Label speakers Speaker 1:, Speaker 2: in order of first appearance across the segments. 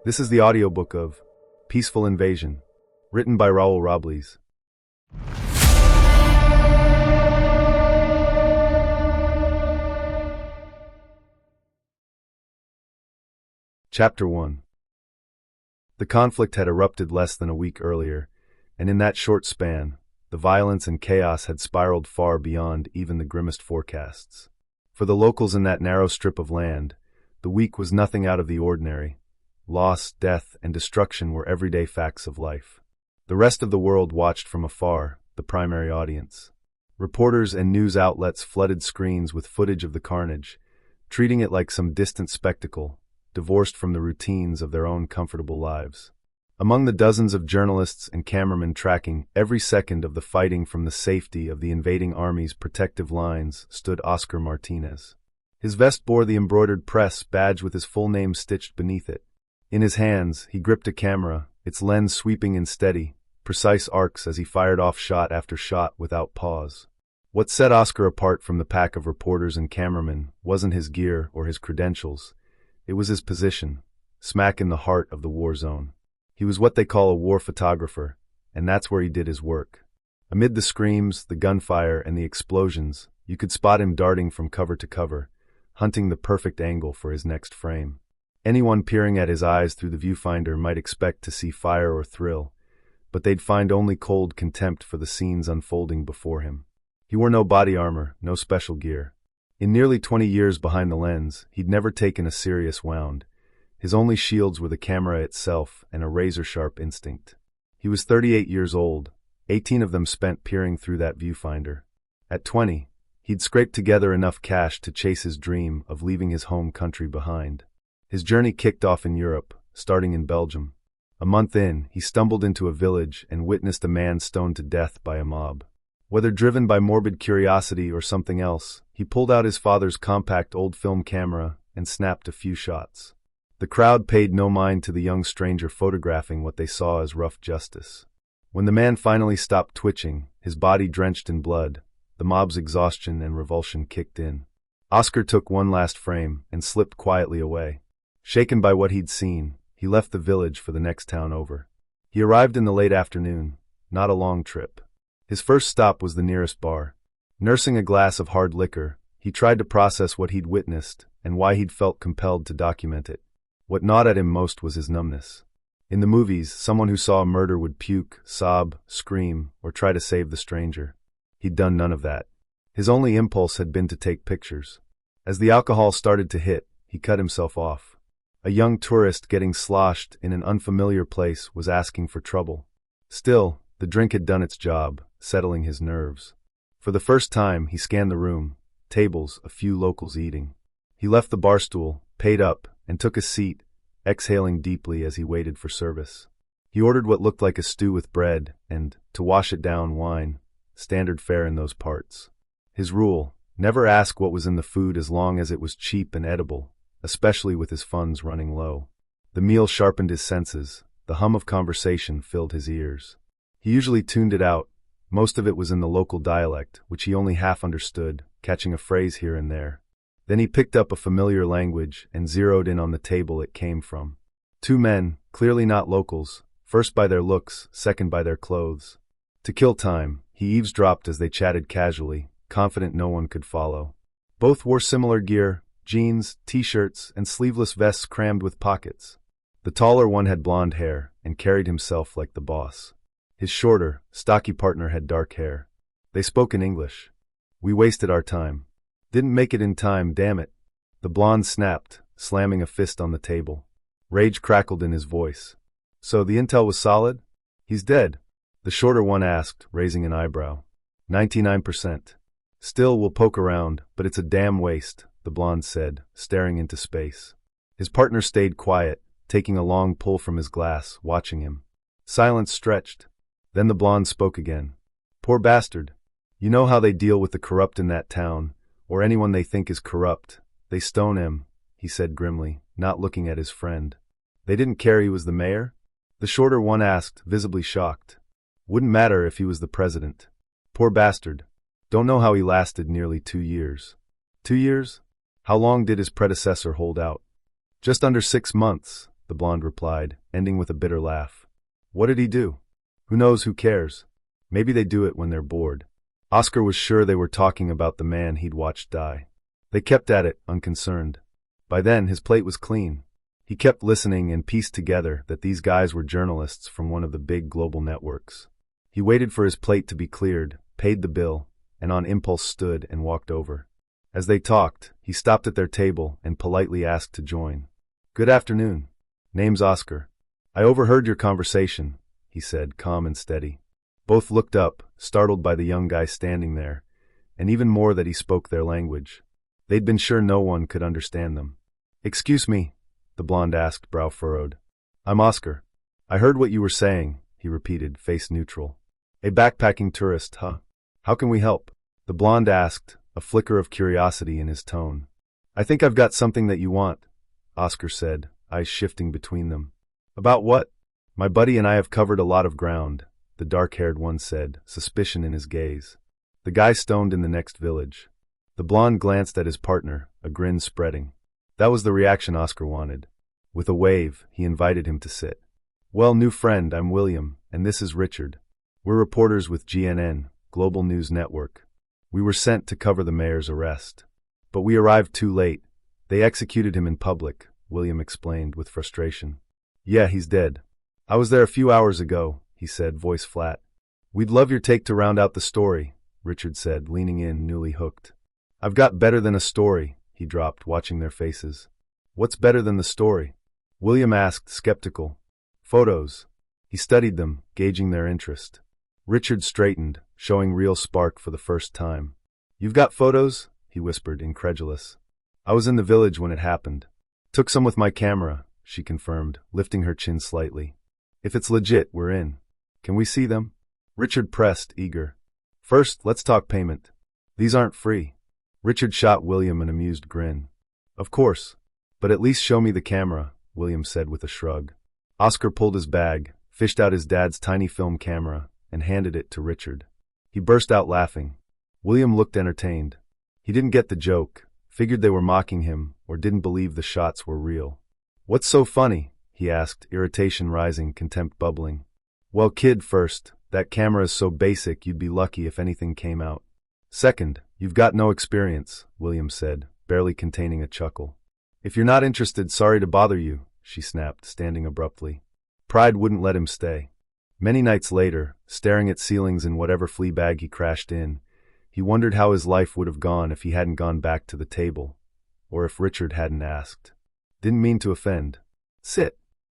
Speaker 1: This is the audiobook of Peaceful Invasion, written by Raul Robles. Chapter 1. The conflict had erupted less than a week earlier, and in that short span, the violence and chaos had spiraled far beyond even the grimmest forecasts. For the locals in that narrow strip of land, the week was nothing out of the ordinary. Loss, death, and destruction were everyday facts of life. The rest of the world watched from afar, the primary audience. Reporters and news outlets flooded screens with footage of the carnage, treating it like some distant spectacle, divorced from the routines of their own comfortable lives. Among the dozens of journalists and cameramen tracking every second of the fighting from the safety of the invading army's protective lines stood Oscar Martinez. His vest bore the embroidered press badge with his full name stitched beneath it. In his hands, he gripped a camera, its lens sweeping in steady, precise arcs as he fired off shot after shot without pause. What set Oscar apart from the pack of reporters and cameramen wasn't his gear or his credentials. It was his position, smack in the heart of the war zone. He was what they call a war photographer, and that's where he did his work. Amid the screams, the gunfire, and the explosions, you could spot him darting from cover to cover, hunting the perfect angle for his next frame. Anyone peering at his eyes through the viewfinder might expect to see fire or thrill, but they'd find only cold contempt for the scenes unfolding before him. He wore no body armor, no special gear. In nearly 20 years behind the lens, he'd never taken a serious wound. His only shields were the camera itself and a razor-sharp instinct. He was 38 years old, 18 of them spent peering through that viewfinder. At 20, he'd scraped together enough cash to chase his dream of leaving his home country behind. His journey kicked off in Europe, starting in Belgium. A month in, he stumbled into a village and witnessed a man stoned to death by a mob. Whether driven by morbid curiosity or something else, he pulled out his father's compact old film camera and snapped a few shots. The crowd paid no mind to the young stranger photographing what they saw as rough justice. When the man finally stopped twitching, his body drenched in blood, the mob's exhaustion and revulsion kicked in. Oscar took one last frame and slipped quietly away. Shaken by what he'd seen, he left the village for the next town over. He arrived in the late afternoon, not a long trip. His first stop was the nearest bar. Nursing a glass of hard liquor, he tried to process what he'd witnessed and why he'd felt compelled to document it. What gnawed at him most was his numbness. In the movies, someone who saw a murder would puke, sob, scream, or try to save the stranger. He'd done none of that. His only impulse had been to take pictures. As the alcohol started to hit, he cut himself off. A young tourist getting sloshed in an unfamiliar place was asking for trouble. Still, the drink had done its job, settling his nerves. For the first time, he scanned the room, tables, a few locals eating. He left the bar stool, paid up, and took a seat, exhaling deeply as he waited for service. He ordered what looked like a stew with bread and, to wash it down, wine, standard fare in those parts. His rule: never ask what was in the food as long as it was cheap and edible, especially with his funds running low. The meal sharpened his senses, the hum of conversation filled his ears. He usually tuned it out. Most of it was in the local dialect, which he only half understood, catching a phrase here and there. Then he picked up a familiar language and zeroed in on the table it came from. Two men, clearly not locals, first by their looks, second by their clothes. To kill time, he eavesdropped as they chatted casually, confident no one could follow. Both wore similar gear: jeans, t-shirts, and sleeveless vests crammed with pockets. The taller one had blonde hair and carried himself like the boss. His shorter, stocky partner had dark hair. They spoke in English. "We wasted our time. Didn't make it in time, damn it." The blonde snapped, slamming a fist on the table. Rage crackled in his voice. "So the intel was solid?" "He's dead," the shorter one asked, raising an eyebrow. 99%. "Still, we'll poke around, but it's a damn waste," the blonde said, staring into space. His partner stayed quiet, taking a long pull from his glass, watching him. Silence stretched. Then the blonde spoke again. "Poor bastard. You know how they deal with the corrupt in that town, or anyone they think is corrupt. They stone him," he said grimly, not looking at his friend. "They didn't care he was the mayor?" The shorter one asked, visibly shocked. "Wouldn't matter if he was the president. Poor bastard. Don't know how he lasted nearly 2 years." 2 years? How long did his predecessor hold out? "Just under 6 months. the blonde replied, ending with a bitter laugh. What did he do? Who knows, who cares? Maybe they do it when they're bored. Oscar was sure they were talking about the man he'd watched die. They kept at it, unconcerned. By then, his plate was clean. He kept listening and pieced together that these guys were journalists from one of the big global networks. He waited for his plate to be cleared, paid the bill, and on impulse stood and walked over. As they talked, he stopped at their table and politely asked to join. Good afternoon. Name's Oscar. I overheard your conversation, he said, calm and steady. Both looked up, startled by the young guy standing there, and even more that he spoke their language. They'd been sure no one could understand them. Excuse me, the blonde asked, brow furrowed. I'm Oscar. I heard what you were saying, he repeated, face neutral. A backpacking tourist, huh? How can we help? The blonde asked, a flicker of curiosity in his tone. I think I've got something that you want, Oscar said, eyes shifting between them. About what? My buddy and I have covered a lot of ground, the dark-haired one said, suspicion in his gaze. The guy stoned in the next village. The blonde glanced at his partner, a grin spreading. That was the reaction Oscar wanted. With a wave, he invited him to sit. Well, new friend, I'm William, and this is Richard. We're reporters with GNN, Global News Network. We were sent to cover the mayor's arrest. But we arrived too late. They executed him in public, William explained with frustration. Yeah, he's dead. I was there a few hours ago, he said, voice flat. We'd love your take to round out the story, Richard said, leaning in, newly hooked. I've got better than a story, he dropped, watching their faces. What's better than the story? William asked, skeptical. Photos. He studied them, gauging their interest. Richard straightened, showing real spark for the first time. You've got photos? He whispered, incredulous. I was in the village when it happened. Took some with my camera, she confirmed, lifting her chin slightly. If it's legit, we're in. Can we see them? Richard pressed, eager. First, let's talk payment. These aren't free. Richard shot William an amused grin. Of course. But at least show me the camera, William said with a shrug. Oscar pulled his bag, fished out his dad's tiny film camera, and handed it to Richard. He burst out laughing. William looked entertained. He didn't get the joke, figured they were mocking him, or didn't believe the shots were real. What's so funny? He asked, irritation rising, contempt bubbling. Well, kid, first, that camera is so basic you'd be lucky if anything came out. Second, you've got no experience, William said, barely containing a chuckle. If you're not interested, sorry to bother you, she snapped, standing abruptly. Pride wouldn't let him stay. Many nights later, staring at ceilings in whatever flea bag he crashed in, he wondered how his life would have gone if he hadn't gone back to the table, or if Richard hadn't asked. Didn't mean to offend. Sit.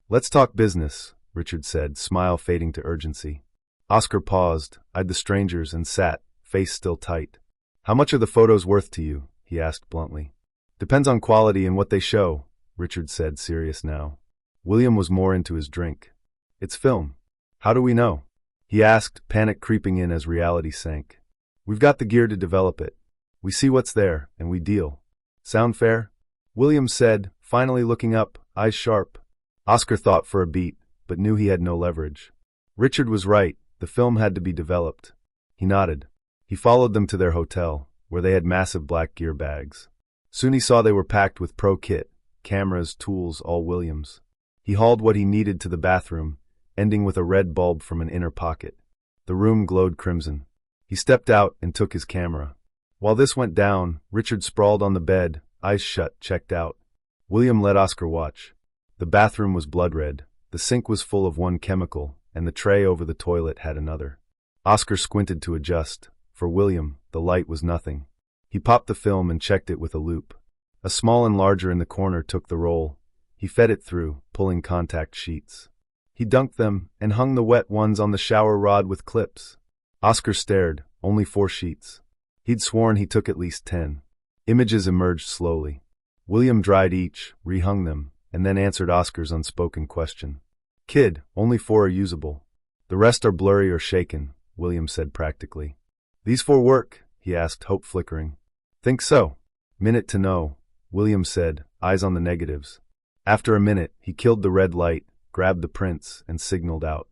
Speaker 1: Let's talk business, Richard said, smile fading to urgency. Oscar paused, eyed the strangers, and sat, face still tight. How much are the photos worth to you? He asked bluntly. Depends on quality and what they show, Richard said, serious now. William was more into his drink. It's film. How do we know? He asked, panic creeping in as reality sank. We've got the gear to develop it. We see what's there, and we deal. Sound fair? William said, finally looking up, eyes sharp. Oscar thought for a beat, but knew he had no leverage. Richard was right, the film had to be developed. He nodded. He followed them to their hotel, where they had massive black gear bags. Soon he saw they were packed with pro kit, cameras, tools, all Williams. He hauled what he needed to the bathroom, ending with a red bulb from an inner pocket. The room glowed crimson. He stepped out and took his camera. While this went down, Richard sprawled on the bed, eyes shut, checked out. William let Oscar watch. The bathroom was blood red, the sink was full of one chemical, and the tray over the toilet had another. Oscar squinted to adjust. For William, the light was nothing. He popped the film and checked it with a loupe. A small enlarger in the corner took the roll. He fed it through, pulling contact sheets. He dunked them and hung the wet ones on the shower rod with clips. Oscar stared, only 4 sheets. He'd sworn he took at least 10. Images emerged slowly. William dried each, rehung them, and then answered Oscar's unspoken question. Kid, only 4 are usable. The rest are blurry or shaken, William said practically. These 4 work? He asked, hope flickering. Think so. Minute to know, William said, eyes on the negatives. After a minute, he killed the red light, grabbed the prints, and signaled out.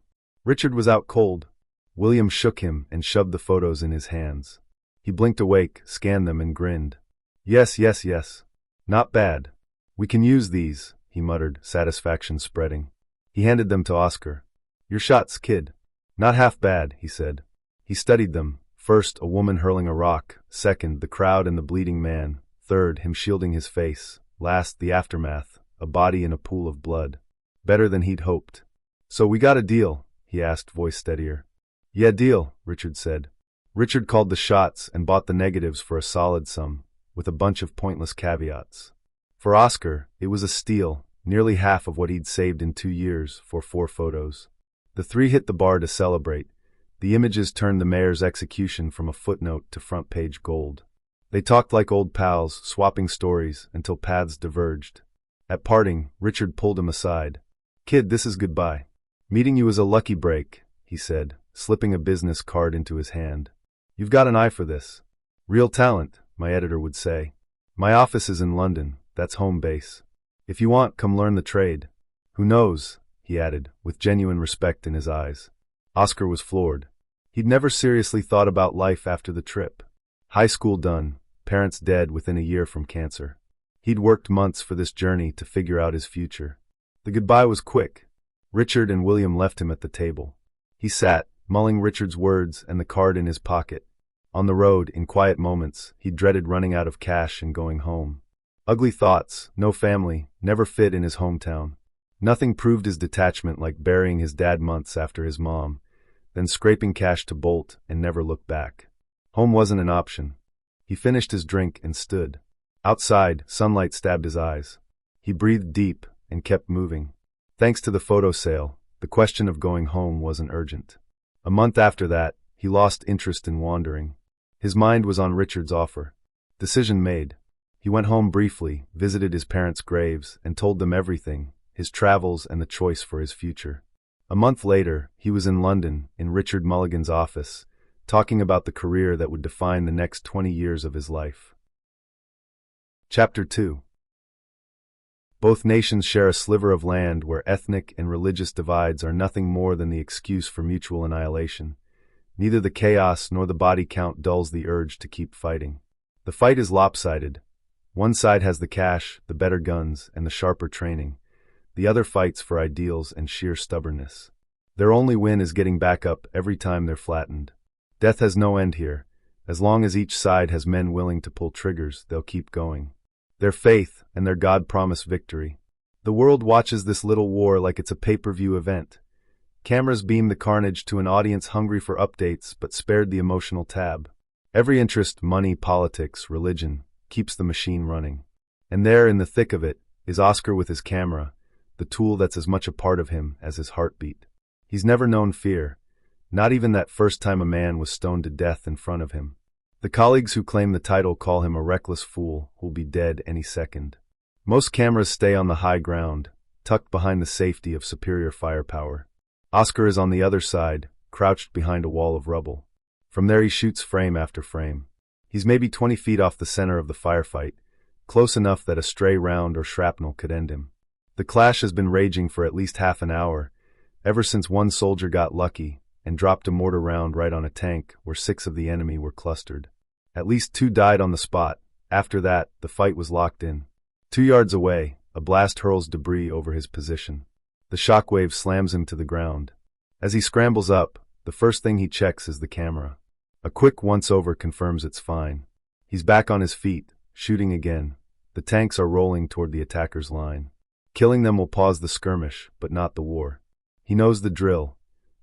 Speaker 1: Richard was out cold. William shook him and shoved the photos in his hands. He blinked awake, scanned them, and grinned. Yes. Not bad. We can use these, he he muttered, satisfaction spreading. He handed them to Oscar. "Your shots, kid." "Not half bad," he said. He studied them. First, a woman hurling a rock. Second, the crowd and the bleeding man. Third, him shielding his face. Last, the aftermath, a body in a pool of blood. Better than he'd hoped. "So we got a deal?" he asked, voice steadier. "Yeah, deal," Richard said. Richard called the shots and bought the negatives for a solid sum, with a bunch of pointless caveats. For Oscar, it was a steal, nearly half of what he'd saved in 2 years for 4 photos. The 3 hit the bar to celebrate. The images turned the mayor's execution from a footnote to front-page gold. They talked like old pals, swapping stories, until paths diverged. At parting, Richard pulled him aside. "Kid, this is goodbye. Meeting you is a lucky break," he said, slipping a business card into his hand. "You've got an eye for this. Real talent, my editor would say. My office is in London, that's home base. If you want, come learn the trade. Who knows," he added, with genuine respect in his eyes. Oscar was floored. He'd never seriously thought about life after the trip. High school done, parents dead within a year from cancer. He'd worked months for this journey to figure out his future. The goodbye was quick. Richard and William left him at the table. He sat, mulling Richard's words and the card in his pocket. On the road, in quiet moments, he dreaded running out of cash and going home. Ugly thoughts, no family, never fit in his hometown. Nothing proved his detachment like burying his dad months after his mom, then scraping cash to bolt and never look back. Home wasn't an option. He finished his drink and stood. Outside, sunlight stabbed his eyes. He breathed deep and kept moving. Thanks to the photo sale, the question of going home wasn't urgent. A month after that, he lost interest in wandering. His mind was on Richard's offer. Decision made. He went home briefly, visited his parents' graves, and told them everything, his travels and the choice for his future. A month later, he was in London, in Richard Mulligan's office, talking about the career that would define the next 20 years of his life. Chapter 2. Both nations share a sliver of land where ethnic and religious divides are nothing more than the excuse for mutual annihilation. Neither the chaos nor the body count dulls the urge to keep fighting. The fight is lopsided. One side has the cash, the better guns, and the sharper training. The other fights for ideals and sheer stubbornness. Their only win is getting back up every time they're flattened. Death has no end here. As long as each side has men willing to pull triggers, they'll keep going. Their faith and their God-promised victory. The world watches this little war like it's a pay-per-view event. Cameras beam the carnage to an audience hungry for updates but spared the emotional tab. Every interest, money, politics, religion, keeps the machine running. And there, in the thick of it, is Oscar with his camera, the tool that's as much a part of him as his heartbeat. He's never known fear, not even that first time a man was stoned to death in front of him. The colleagues who claim the title call him a reckless fool who'll be dead any second. Most cameras stay on the high ground, tucked behind the safety of superior firepower. Oscar is on the other side, crouched behind a wall of rubble. From there he shoots frame after frame. He's maybe 20 feet off the center of the firefight, close enough that a stray round or shrapnel could end him. The clash has been raging for at least half an hour, ever since one soldier got lucky and dropped a mortar round right on a tank where 6 of the enemy were clustered. At least 2 died on the spot. After that, the fight was locked in. 2 yards away, a blast hurls debris over his position. The shockwave slams him to the ground. As he scrambles up, the first thing he checks is the camera. A quick once-over confirms it's fine. He's back on his feet, shooting again. The tanks are rolling toward the attacker's line. Killing them will pause the skirmish, but not the war. He knows the drill.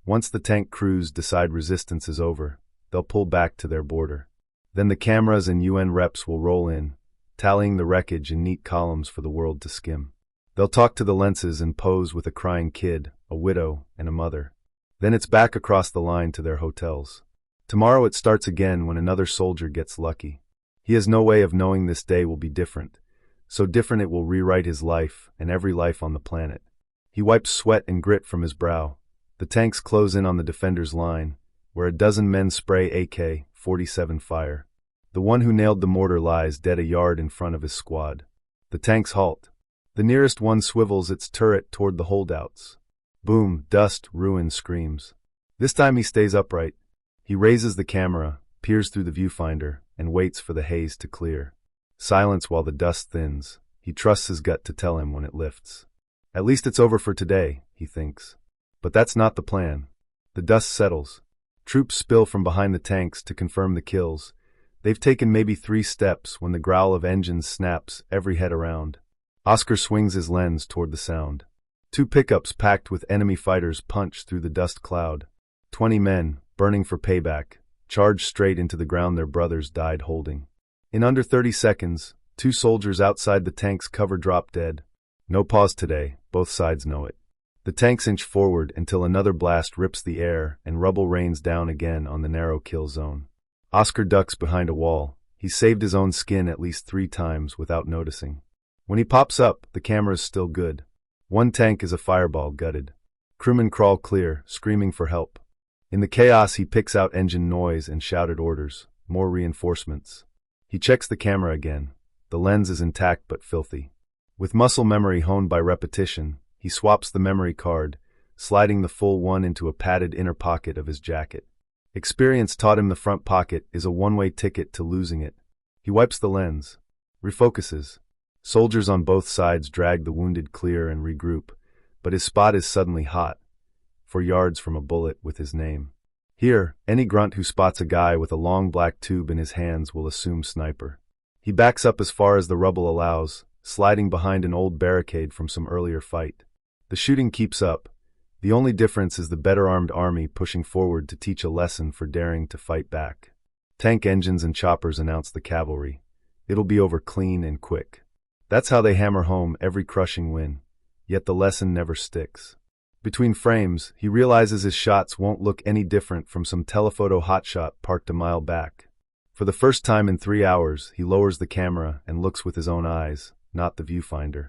Speaker 1: Once the tank crews decide resistance is over, they'll pull back to their border. Then the cameras and UN reps will roll in, tallying the wreckage in neat columns for the world to skim. They'll talk to the lenses and pose with a crying kid, a widow, and a mother. Then it's back across the line to their hotels. Tomorrow it starts again when another soldier gets lucky. He has no way of knowing this day will be different, so different it will rewrite his life and every life on the planet. He wipes sweat and grit from his brow. The tanks close in on the defender's line, where a dozen men spray AK-47 fire. The one who nailed the mortar lies dead a yard in front of his squad. The tanks halt. The nearest one swivels its turret toward the holdouts. Boom, dust, ruin, screams. This time he stays upright. He raises the camera, peers through the viewfinder, and waits for the haze to clear. Silence while the dust thins. He trusts his gut to tell him when it lifts. At least it's over for today, he thinks. But that's not the plan. The dust settles. Troops spill from behind the tanks to confirm the kills. They've taken maybe 3 steps when the growl of engines snaps every head around. Oscar swings his lens toward the sound. 2 pickups packed with enemy fighters punch through the dust cloud. 20 men, burning for payback, charge straight into the ground their brothers died holding. In under 30 seconds, 2 soldiers outside the tank's cover drop dead. No pause today, both sides know it. The tanks inch forward until another blast rips the air and rubble rains down again on the narrow kill zone. Oscar ducks behind a wall. He's saved his own skin at least 3 times without noticing. When he pops up, the camera's still good. 1 tank is a fireball gutted. Crewmen crawl clear, screaming for help. In the chaos, he picks out engine noise and shouted orders. More reinforcements. He checks the camera again. The lens is intact but filthy. With muscle memory honed by repetition, he swaps the memory card, sliding the full one into a padded inner pocket of his jacket. Experience taught him the front pocket is a one-way ticket to losing it. He wipes the lens. Refocuses. Soldiers on both sides drag the wounded clear and regroup, but his spot is suddenly hot, 4 yards from a bullet with his name. Here, any grunt who spots a guy with a long black tube in his hands will assume sniper. He backs up as far as the rubble allows, sliding behind an old barricade from some earlier fight. The shooting keeps up. The only difference is the better-armed army pushing forward to teach a lesson for daring to fight back. Tank engines and choppers announce the cavalry. It'll be over clean and quick. That's how they hammer home every crushing win. Yet the lesson never sticks. Between frames, he realizes his shots won't look any different from some telephoto hotshot parked a mile back. For the first time in 3 hours, he lowers the camera and looks with his own eyes, not the viewfinder.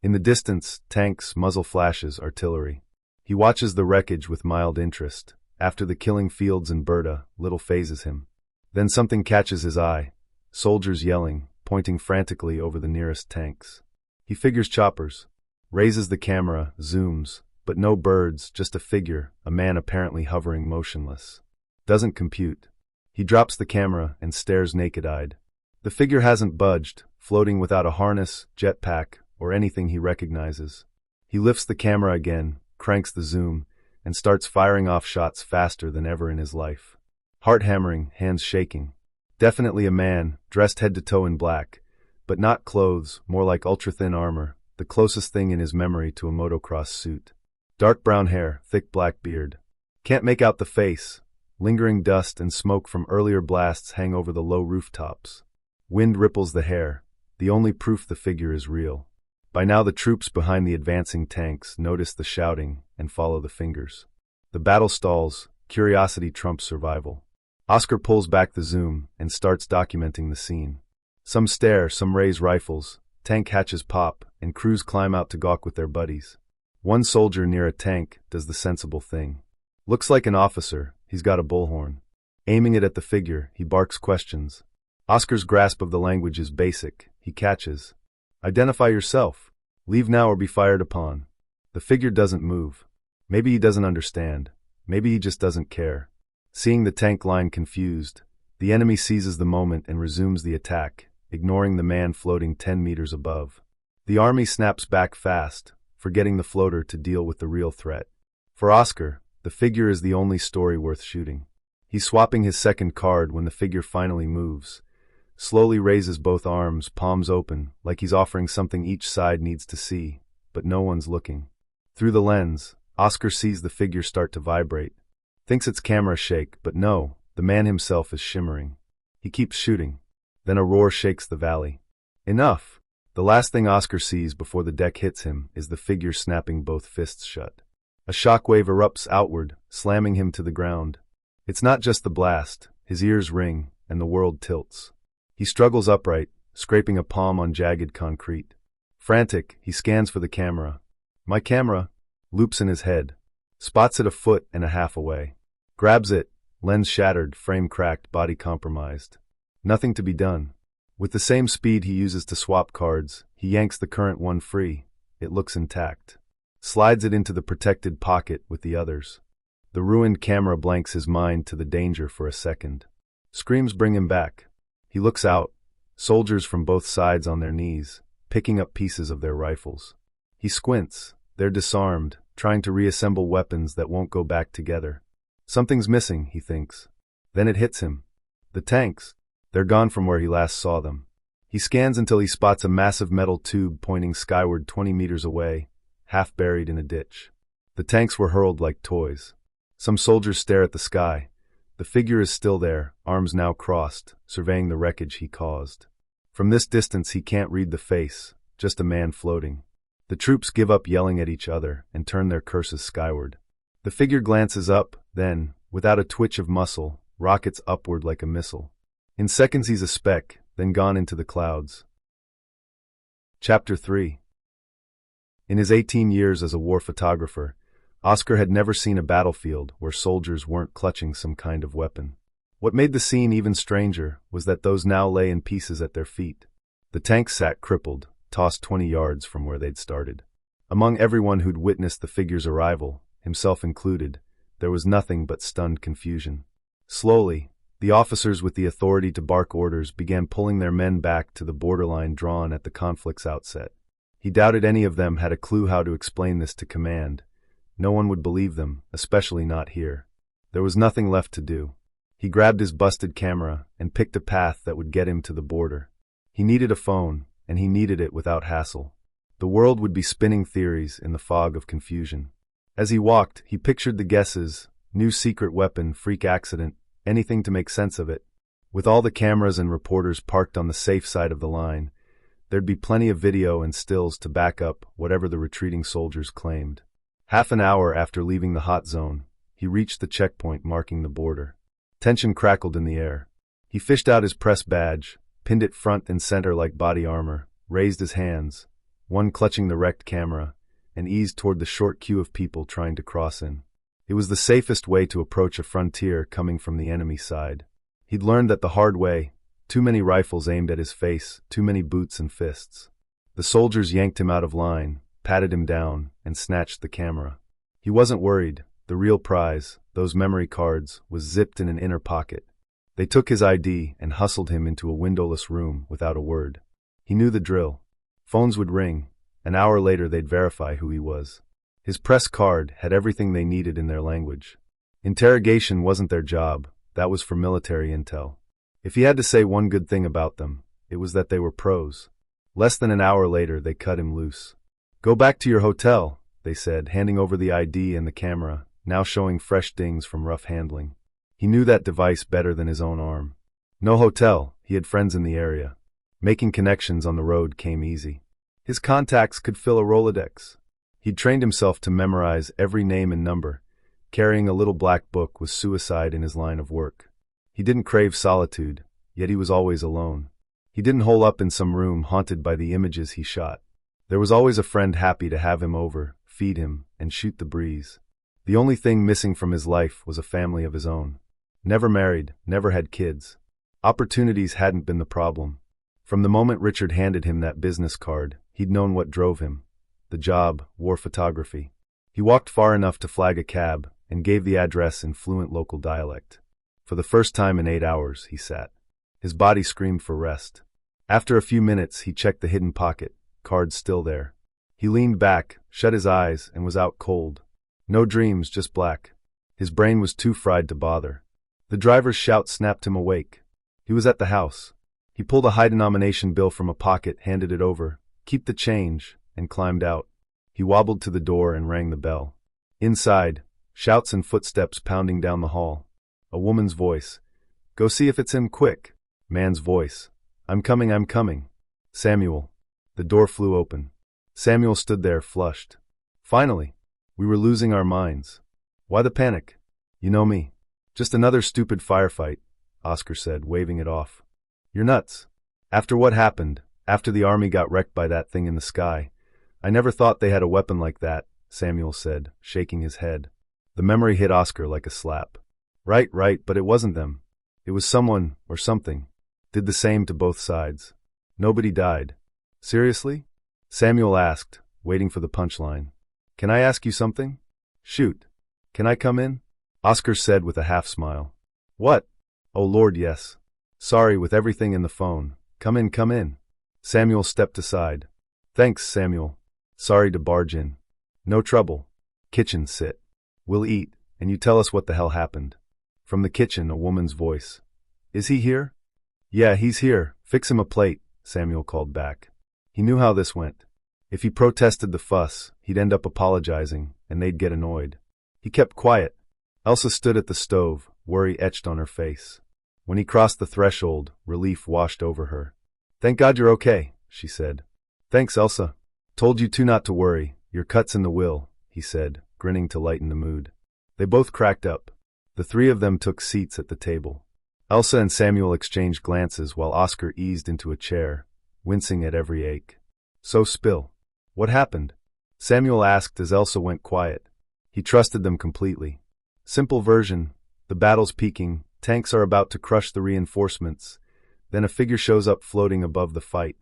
Speaker 1: In the distance, tanks, muzzle flashes, artillery. He watches the wreckage with mild interest. After the killing fields and Berta, little phases him. Then something catches his eye. Soldiers yelling, pointing frantically over the nearest tanks. He figures choppers. Raises the camera, zooms, but no birds, just a figure, a man apparently hovering motionless. Doesn't compute. He drops the camera and stares naked-eyed. The figure hasn't budged, floating without a harness, jetpack, or anything he recognizes. He lifts the camera again, cranks the zoom, and starts firing off shots faster than ever in his life. Heart hammering, hands shaking. Definitely a man, dressed head to toe in black, but not clothes, more like ultra-thin armor, the closest thing in his memory to a motocross suit. Dark brown hair, thick black beard. Can't make out the face. Lingering dust and smoke from earlier blasts hang over the low rooftops. Wind ripples the hair, the only proof the figure is real. By now the troops behind the advancing tanks notice the shouting and follow the fingers. The battle stalls, curiosity trumps survival. Oscar pulls back the zoom and starts documenting the scene. Some stare, some raise rifles, tank hatches pop, and crews climb out to gawk with their buddies. One soldier near a tank does the sensible thing. Looks like an officer, he's got a bullhorn. Aiming it at the figure, he barks questions. Oscar's grasp of the language is basic, he catches. Identify yourself. Leave now or be fired upon. The figure doesn't move. Maybe he doesn't understand. Maybe he just doesn't care. Seeing the tank line confused, the enemy seizes the moment and resumes the attack, ignoring the man floating 10 meters above. The army snaps back fast, forgetting the floater to deal with the real threat. For Oscar, the figure is the only story worth shooting. He's swapping his second card when the figure finally moves. Slowly raises both arms, palms open, like he's offering something each side needs to see, but no one's looking. Through the lens, Oscar sees the figure start to vibrate. Thinks it's camera shake, but no, the man himself is shimmering. He keeps shooting. Then a roar shakes the valley. Enough! The last thing Oscar sees before the deck hits him is the figure snapping both fists shut. A shockwave erupts outward, slamming him to the ground. It's not just the blast, his ears ring, and the world tilts. He struggles upright, scraping a palm on jagged concrete. Frantic, he scans for the camera. My camera! Loops in his head. Spots it a foot and a half away. Grabs it, lens shattered, frame cracked, body compromised. Nothing to be done. With the same speed he uses to swap cards, he yanks the current one free. It looks intact. Slides it into the protected pocket with the others. The ruined camera blanks his mind to the danger for a second. Screams bring him back. He looks out. Soldiers from both sides on their knees. picking up pieces of their rifles. He squints. They're disarmed, trying to reassemble weapons that won't go back together. Something's missing, he thinks. Then it hits him. The tanks. They're gone from where he last saw them. He scans until he spots a massive metal tube pointing skyward 20 meters away, half buried in a ditch. The tanks were hurled like toys. Some soldiers stare at the sky. The figure is still there, arms now crossed, surveying the wreckage he caused. From this distance he can't read the face, just a man floating. The troops give up yelling at each other and turn their curses skyward. The figure glances up, then, without a twitch of muscle, rockets upward like a missile. In seconds he's a speck, then gone into the clouds. Chapter 3. In his 18 years as a war photographer, Oscar had never seen a battlefield where soldiers weren't clutching some kind of weapon. What made the scene even stranger was that those now lay in pieces at their feet. The tanks sat crippled, tossed 20 yards from where they'd started. Among everyone who'd witnessed the figure's arrival, himself included, there was nothing but stunned confusion. Slowly, the officers with the authority to bark orders began pulling their men back to the borderline drawn at the conflict's outset. He doubted any of them had a clue how to explain this to command. No one would believe them, especially not here. There was nothing left to do. He grabbed his busted camera and picked a path that would get him to the border. He needed a phone, and he needed it without hassle. The world would be spinning theories in the fog of confusion. As he walked, he pictured the guesses: new secret weapon, freak accident, anything to make sense of it. With all the cameras and reporters parked on the safe side of the line, there'd be plenty of video and stills to back up whatever the retreating soldiers claimed. Half an hour after leaving the hot zone, he reached the checkpoint marking the border. Tension crackled in the air. He fished out his press badge, pinned it front and center like body armor, raised his hands, one clutching the wrecked camera, and eased toward the short queue of people trying to cross in. It was the safest way to approach a frontier coming from the enemy side. He'd learned that the hard way: too many rifles aimed at his face, too many boots and fists. The soldiers yanked him out of line, patted him down, and snatched the camera. He wasn't worried. The real prize, those memory cards, was zipped in an inner pocket. They took his ID and hustled him into a windowless room without a word. He knew the drill. Phones would ring. An hour later they'd verify who he was. His press card had everything they needed in their language. Interrogation wasn't their job. That was for military intel. If he had to say one good thing about them, it was that they were pros. Less than an hour later they cut him loose. "Go back to your hotel," they said, handing over the ID and the camera, now showing fresh dings from rough handling. He knew that device better than his own arm. No hotel, he had friends in the area. Making connections on the road came easy. His contacts could fill a Rolodex. He'd trained himself to memorize every name and number. Carrying a little black book was suicide in his line of work. He didn't crave solitude, yet he was always alone. He didn't hole up in some room haunted by the images he shot. There was always a friend happy to have him over, feed him, and shoot the breeze. The only thing missing from his life was a family of his own. Never married, never had kids. Opportunities hadn't been the problem. From the moment Richard handed him that business card, he'd known what drove him. The job, war photography. He walked far enough to flag a cab and gave the address in fluent local dialect. For the first time in 8 hours, he sat. His body screamed for rest. After a few minutes, he checked the hidden pocket, card still there. He leaned back, shut his eyes, and was out cold. No dreams, just black. His brain was too fried to bother. The driver's shout snapped him awake. He was at the house. He pulled a high-denomination bill from a pocket, handed it over, "Keep the change," and climbed out. He wobbled to the door and rang the bell. Inside, shouts and footsteps pounding down the hall. A woman's voice. "Go see if it's him, quick." Man's voice. I'm coming. Samuel." The door flew open. Samuel stood there, flushed. "Finally. We were losing our minds." "Why the panic?" "You know me. Just another stupid firefight," Oscar said, waving it off. "You're nuts. After what happened, after the army got wrecked by that thing in the sky, I never thought they had a weapon like that," Samuel said, shaking his head. The memory hit Oscar like a slap. Right, but it wasn't them. It was someone, or something. Did the same to both sides. Nobody died. "Seriously?" Samuel asked, waiting for the punchline. "Can I ask you something?" "Shoot. Can I come in?" Oscar said with a half-smile. "What?" "Oh Lord, yes. Sorry, with everything in the phone. Come in. Samuel stepped aside. Thanks, Samuel. Sorry to barge in. No trouble. Kitchen, sit. We'll eat, and you tell us what the hell happened. From the kitchen, a woman's voice. Is he here? Yeah, he's here. Fix him a plate, Samuel called back. He knew how this went. If he protested the fuss, he'd end up apologizing, and they'd get annoyed. He kept quiet. Elsa stood at the stove, worry etched on her face. When he crossed the threshold, relief washed over her. Thank God you're okay, she said. Thanks, Elsa. Told you two not to worry. Your cut's in the will, he said, grinning to lighten the mood. They both cracked up. The three of them took seats at the table. Elsa and Samuel exchanged glances while Oscar eased into a chair, wincing at every ache. So spill. What happened? Samuel asked as Elsa went quiet. He trusted them completely. Simple version. The battle's peaking, tanks are about to crush the reinforcements. Then a figure shows up floating above the fight.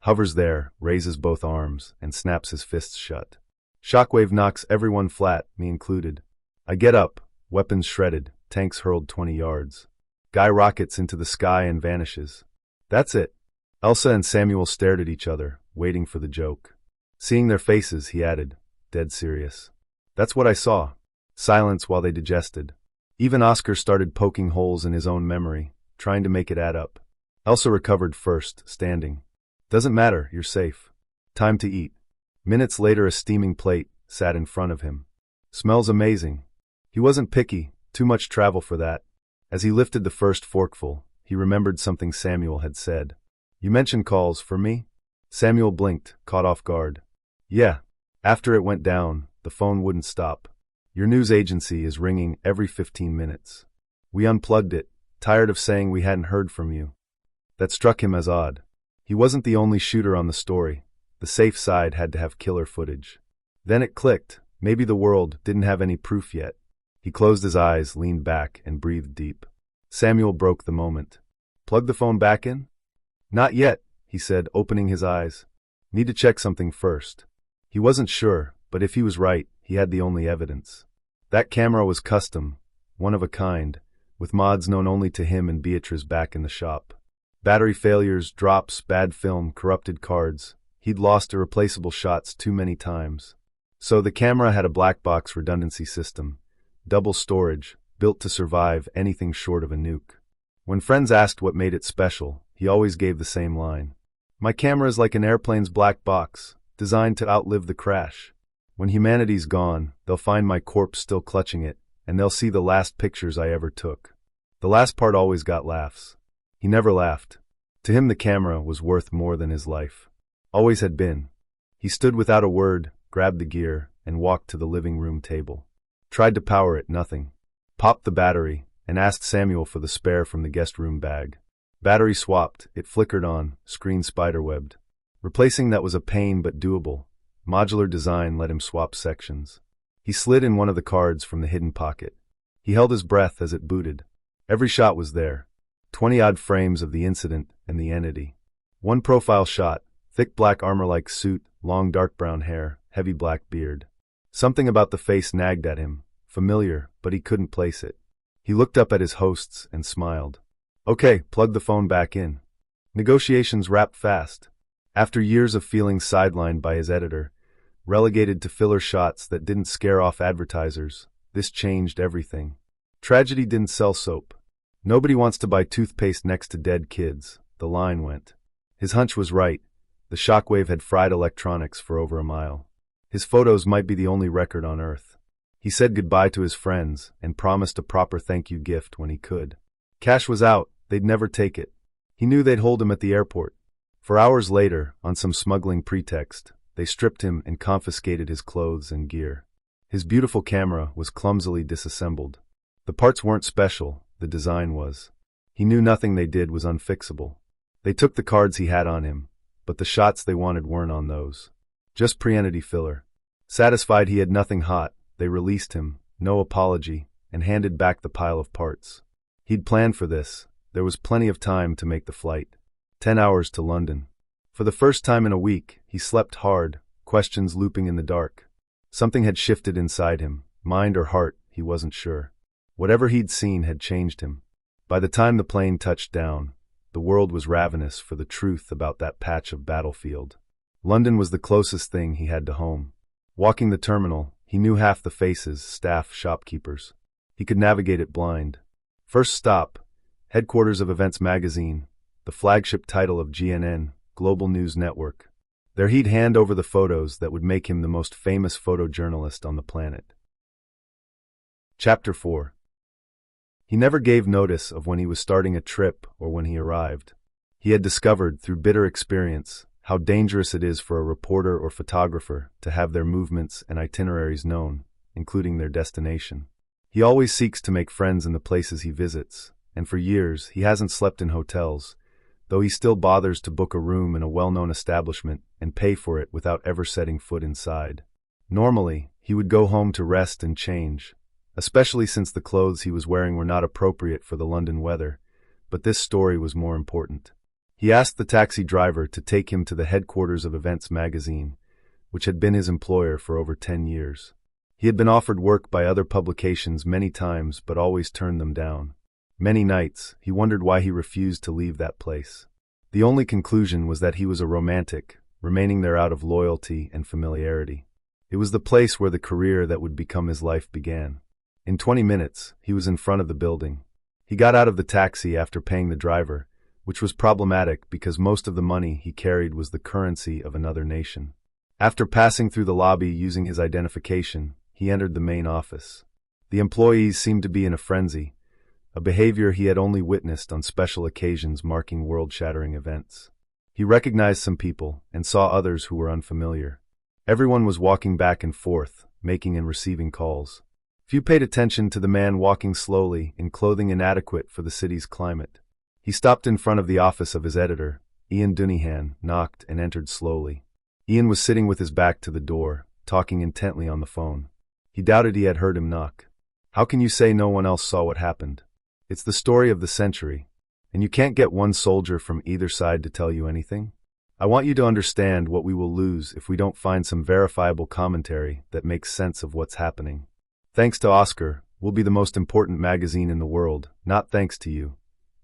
Speaker 1: Hovers there, raises both arms, and snaps his fists shut. Shockwave knocks everyone flat, me included. I get up, weapons shredded, tanks hurled 20 yards. Guy rockets into the sky and vanishes. That's it. Elsa and Samuel stared at each other, waiting for the joke. Seeing their faces, he added, dead serious. That's what I saw. Silence while they digested. Even Oscar started poking holes in his own memory, trying to make it add up. Elsa recovered first, standing. Doesn't matter, you're safe. Time to eat. Minutes later, a steaming plate sat in front of him. Smells amazing. He wasn't picky, too much travel for that. As he lifted the first forkful, he remembered something Samuel had said. You mentioned calls for me? Samuel blinked, caught off guard. Yeah. After it went down, the phone wouldn't stop. Your news agency is ringing every 15 minutes. We unplugged it, tired of saying we hadn't heard from you. That struck him as odd. He wasn't the only shooter on the story. The safe side had to have killer footage. Then it clicked. Maybe the world didn't have any proof yet. He closed his eyes, leaned back, and breathed deep. Samuel broke the moment. Plug the phone back in? Not yet, he said, opening his eyes. Need to check something first. He wasn't sure, but if he was right, he had the only evidence. That camera was custom, one of a kind, with mods known only to him and Beatrice back in the shop. Battery failures, drops, bad film, corrupted cards. He'd lost irreplaceable shots too many times. So the camera had a black box redundancy system. Double storage, built to survive anything short of a nuke. When friends asked what made it special, he always gave the same line. My camera is like an airplane's black box, designed to outlive the crash. When humanity's gone, they'll find my corpse still clutching it, and they'll see the last pictures I ever took. The last part always got laughs. He never laughed. To him the camera was worth more than his life. Always had been. He stood without a word, grabbed the gear, and walked to the living room table. Tried to power it, nothing. Popped the battery, and asked Samuel for the spare from the guest room bag. Battery swapped, it flickered on, screen spiderwebbed. Replacing that was a pain but doable. Modular design let him swap sections. He slid in one of the cards from the hidden pocket. He held his breath as it booted. Every shot was there. 20-odd frames of the incident and the entity. One profile shot, thick black armor-like suit, long dark brown hair, heavy black beard. Something about the face nagged at him, familiar, but he couldn't place it. He looked up at his hosts and smiled. Okay, plug the phone back in. Negotiations wrapped fast. After years of feeling sidelined by his editor, relegated to filler shots that didn't scare off advertisers, this changed everything. Tragedy didn't sell soap. Nobody wants to buy toothpaste next to dead kids, the line went. His hunch was right. The shockwave had fried electronics for over a mile. His photos might be the only record on Earth. He said goodbye to his friends and promised a proper thank you gift when he could. Cash was out, they'd never take it. He knew they'd hold him at the airport. For hours later, on some smuggling pretext, they stripped him and confiscated his clothes and gear. His beautiful camera was clumsily disassembled. The parts weren't special, the design was. He knew nothing they did was unfixable. They took the cards he had on him, but the shots they wanted weren't on those. Just pre-entity filler. Satisfied he had nothing hot, they released him, no apology, and handed back the pile of parts. He'd planned for this. There was plenty of time to make the flight. 10 hours to London. For the first time in a week, he slept hard, questions looping in the dark. Something had shifted inside him, mind or heart, he wasn't sure. Whatever he'd seen had changed him. By the time the plane touched down, the world was ravenous for the truth about that patch of battlefield. London was the closest thing he had to home. Walking the terminal, he knew half the faces, staff, shopkeepers. He could navigate it blind. First stop, headquarters of Events Magazine, the flagship title of GNN, Global News Network. There he'd hand over the photos that would make him the most famous photojournalist on the planet. Chapter 4. He never gave notice of when he was starting a trip or when he arrived. He had discovered, through bitter experience, how dangerous it is for a reporter or photographer to have their movements and itineraries known, including their destination. He always seeks to make friends in the places he visits, and for years he hasn't slept in hotels, though he still bothers to book a room in a well-known establishment and pay for it without ever setting foot inside. Normally, he would go home to rest and change, especially since the clothes he was wearing were not appropriate for the London weather, but this story was more important. He asked the taxi driver to take him to the headquarters of Events Magazine, which had been his employer for over 10 years. He had been offered work by other publications many times but always turned them down. Many nights, he wondered why he refused to leave that place. The only conclusion was that he was a romantic, remaining there out of loyalty and familiarity. It was the place where the career that would become his life began. In 20 minutes, he was in front of the building. He got out of the taxi after paying the driver, which was problematic because most of the money he carried was the currency of another nation. After passing through the lobby using his identification, he entered the main office. The employees seemed to be in a frenzy, a behavior he had only witnessed on special occasions marking world-shattering events. He recognized some people and saw others who were unfamiliar. Everyone was walking back and forth, making and receiving calls. Few paid attention to the man walking slowly in clothing inadequate for the city's climate. He stopped in front of the office of his editor, Ian Dunihan, knocked and entered slowly. Ian was sitting with his back to the door, talking intently on the phone. He doubted he had heard him knock. How can you say no one else saw what happened? It's the story of the century, and you can't get one soldier from either side to tell you anything. I want you to understand what we will lose if we don't find some verifiable commentary that makes sense of what's happening. Thanks to Oscar, we'll be the most important magazine in the world, not thanks to you,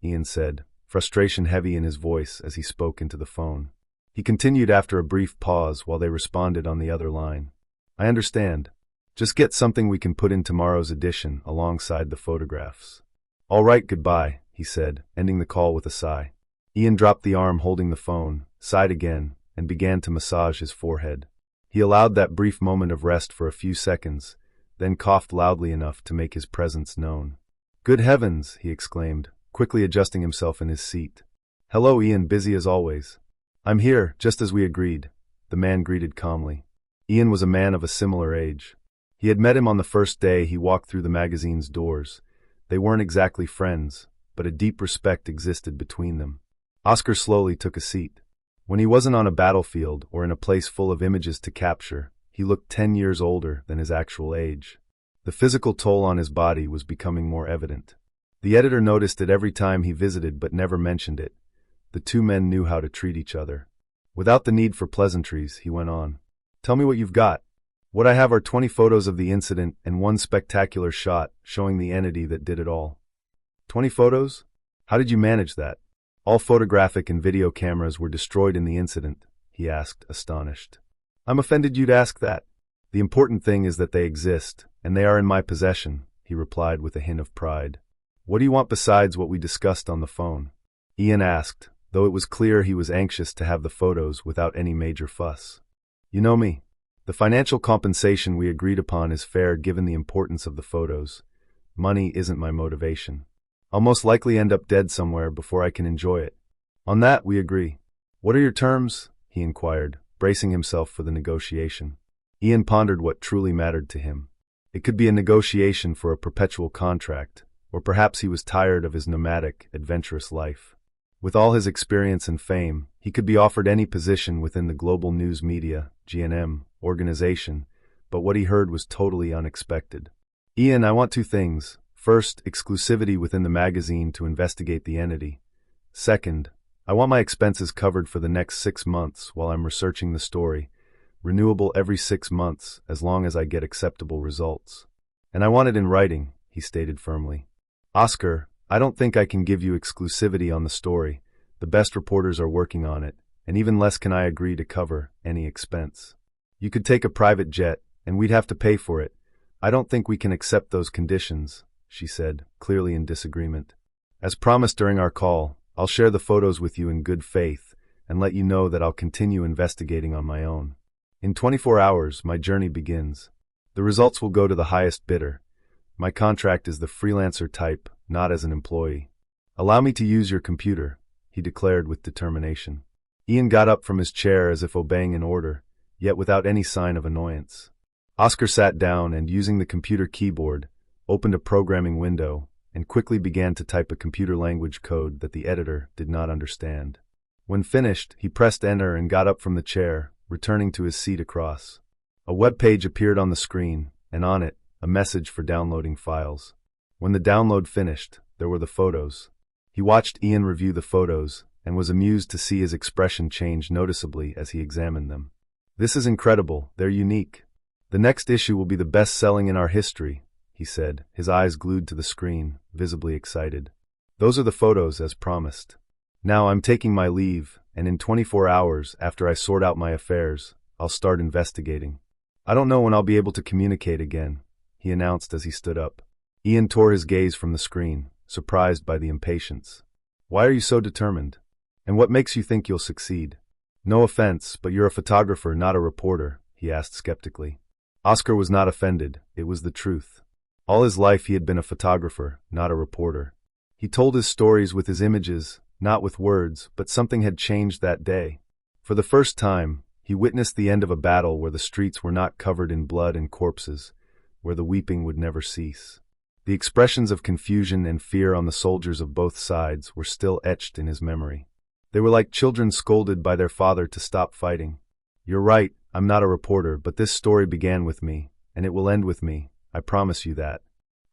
Speaker 1: Ian said, frustration heavy in his voice as he spoke into the phone. He continued after a brief pause while they responded on the other line. I understand. Just get something we can put in tomorrow's edition alongside the photographs. All right, goodbye, he said, ending the call with a sigh. Ian dropped the arm holding the phone, sighed again, and began to massage his forehead. He allowed that brief moment of rest for a few seconds, then coughed loudly enough to make his presence known. Good heavens, he exclaimed, quickly adjusting himself in his seat. Hello, Ian, busy as always. I'm here, just as we agreed, the man greeted calmly. Ian was a man of a similar age. He had met him on the first day he walked through the magazine's doors. They weren't exactly friends, but a deep respect existed between them. Oscar slowly took a seat. When he wasn't on a battlefield or in a place full of images to capture, he looked 10 years older than his actual age. The physical toll on his body was becoming more evident. The editor noticed it every time he visited but never mentioned it. The two men knew how to treat each other. Without the need for pleasantries, he went on. Tell me what you've got. What I have are 20 photos of the incident and one spectacular shot showing the entity that did it all. 20 photos? How did you manage that? All photographic and video cameras were destroyed in the incident, he asked, astonished. I'm offended you'd ask that. The important thing is that they exist, and they are in my possession, he replied with a hint of pride. What do you want besides what we discussed on the phone? Ian asked, though it was clear he was anxious to have the photos without any major fuss. You know me. The financial compensation we agreed upon is fair given the importance of the photos. Money isn't my motivation. I'll most likely end up dead somewhere before I can enjoy it. On that, we agree. What are your terms? He inquired, bracing himself for the negotiation. Ian pondered what truly mattered to him. It could be a negotiation for a perpetual contract, or perhaps he was tired of his nomadic, adventurous life. With all his experience and fame, he could be offered any position within the global news media, GNM, organization, but what he heard was totally unexpected. Ian, I want two things. First, exclusivity within the magazine to investigate the entity. Second, I want my expenses covered for the next 6 months while I'm researching the story, renewable every 6 months as long as I get acceptable results. And I want it in writing, he stated firmly. Oscar, I don't think I can give you exclusivity on the story. The best reporters are working on it, and even less can I agree to cover any expense. You could take a private jet, and we'd have to pay for it. I don't think we can accept those conditions, she said, clearly in disagreement. As promised during our call, I'll share the photos with you in good faith and let you know that I'll continue investigating on my own. In 24 hours, my journey begins. The results will go to the highest bidder. My contract is the freelancer type, not as an employee. Allow me to use your computer, he declared with determination. Ian got up from his chair as if obeying an order, yet without any sign of annoyance. Oscar sat down and, using the computer keyboard, opened a programming window and quickly began to type a computer language code that the editor did not understand. When finished, he pressed enter and got up from the chair, returning to his seat across. A web page appeared on the screen, and on it, a message for downloading files. When the download finished, there were the photos. He watched Ian review the photos and was amused to see his expression change noticeably as he examined them. This is incredible, they're unique. The next issue will be the best-selling in our history, he said, his eyes glued to the screen, visibly excited. Those are the photos, as promised. Now I'm taking my leave, and in 24 hours, after I sort out my affairs, I'll start investigating. I don't know when I'll be able to communicate again, he announced as he stood up. Ian tore his gaze from the screen, surprised by the impatience. Why are you so determined? And what makes you think you'll succeed? No offense, but you're a photographer, not a reporter, he asked skeptically. Oscar was not offended, it was the truth. All his life he had been a photographer, not a reporter. He told his stories with his images, not with words, but something had changed that day. For the first time, he witnessed the end of a battle where the streets were not covered in blood and corpses, where the weeping would never cease. The expressions of confusion and fear on the soldiers of both sides were still etched in his memory. They were like children scolded by their father to stop fighting. You're right, I'm not a reporter, but this story began with me, and it will end with me, I promise you that.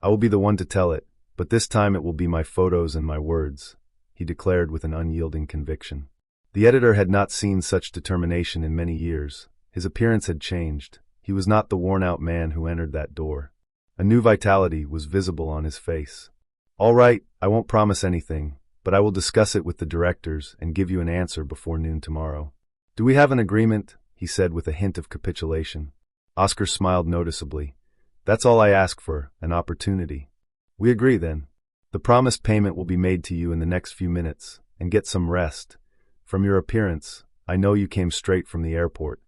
Speaker 1: I will be the one to tell it, but this time it will be my photos and my words, he declared with an unyielding conviction. The editor had not seen such determination in many years. His appearance had changed. He was not the worn-out man who entered that door. A new vitality was visible on his face. All right, I won't promise anything, but I will discuss it with the directors and give you an answer before noon tomorrow. Do we have an agreement? He said with a hint of capitulation. Oscar smiled noticeably. That's all I ask for, an opportunity. We agree then. The promised payment will be made to you in the next few minutes, and get some rest. From your appearance, I know you came straight from the airport.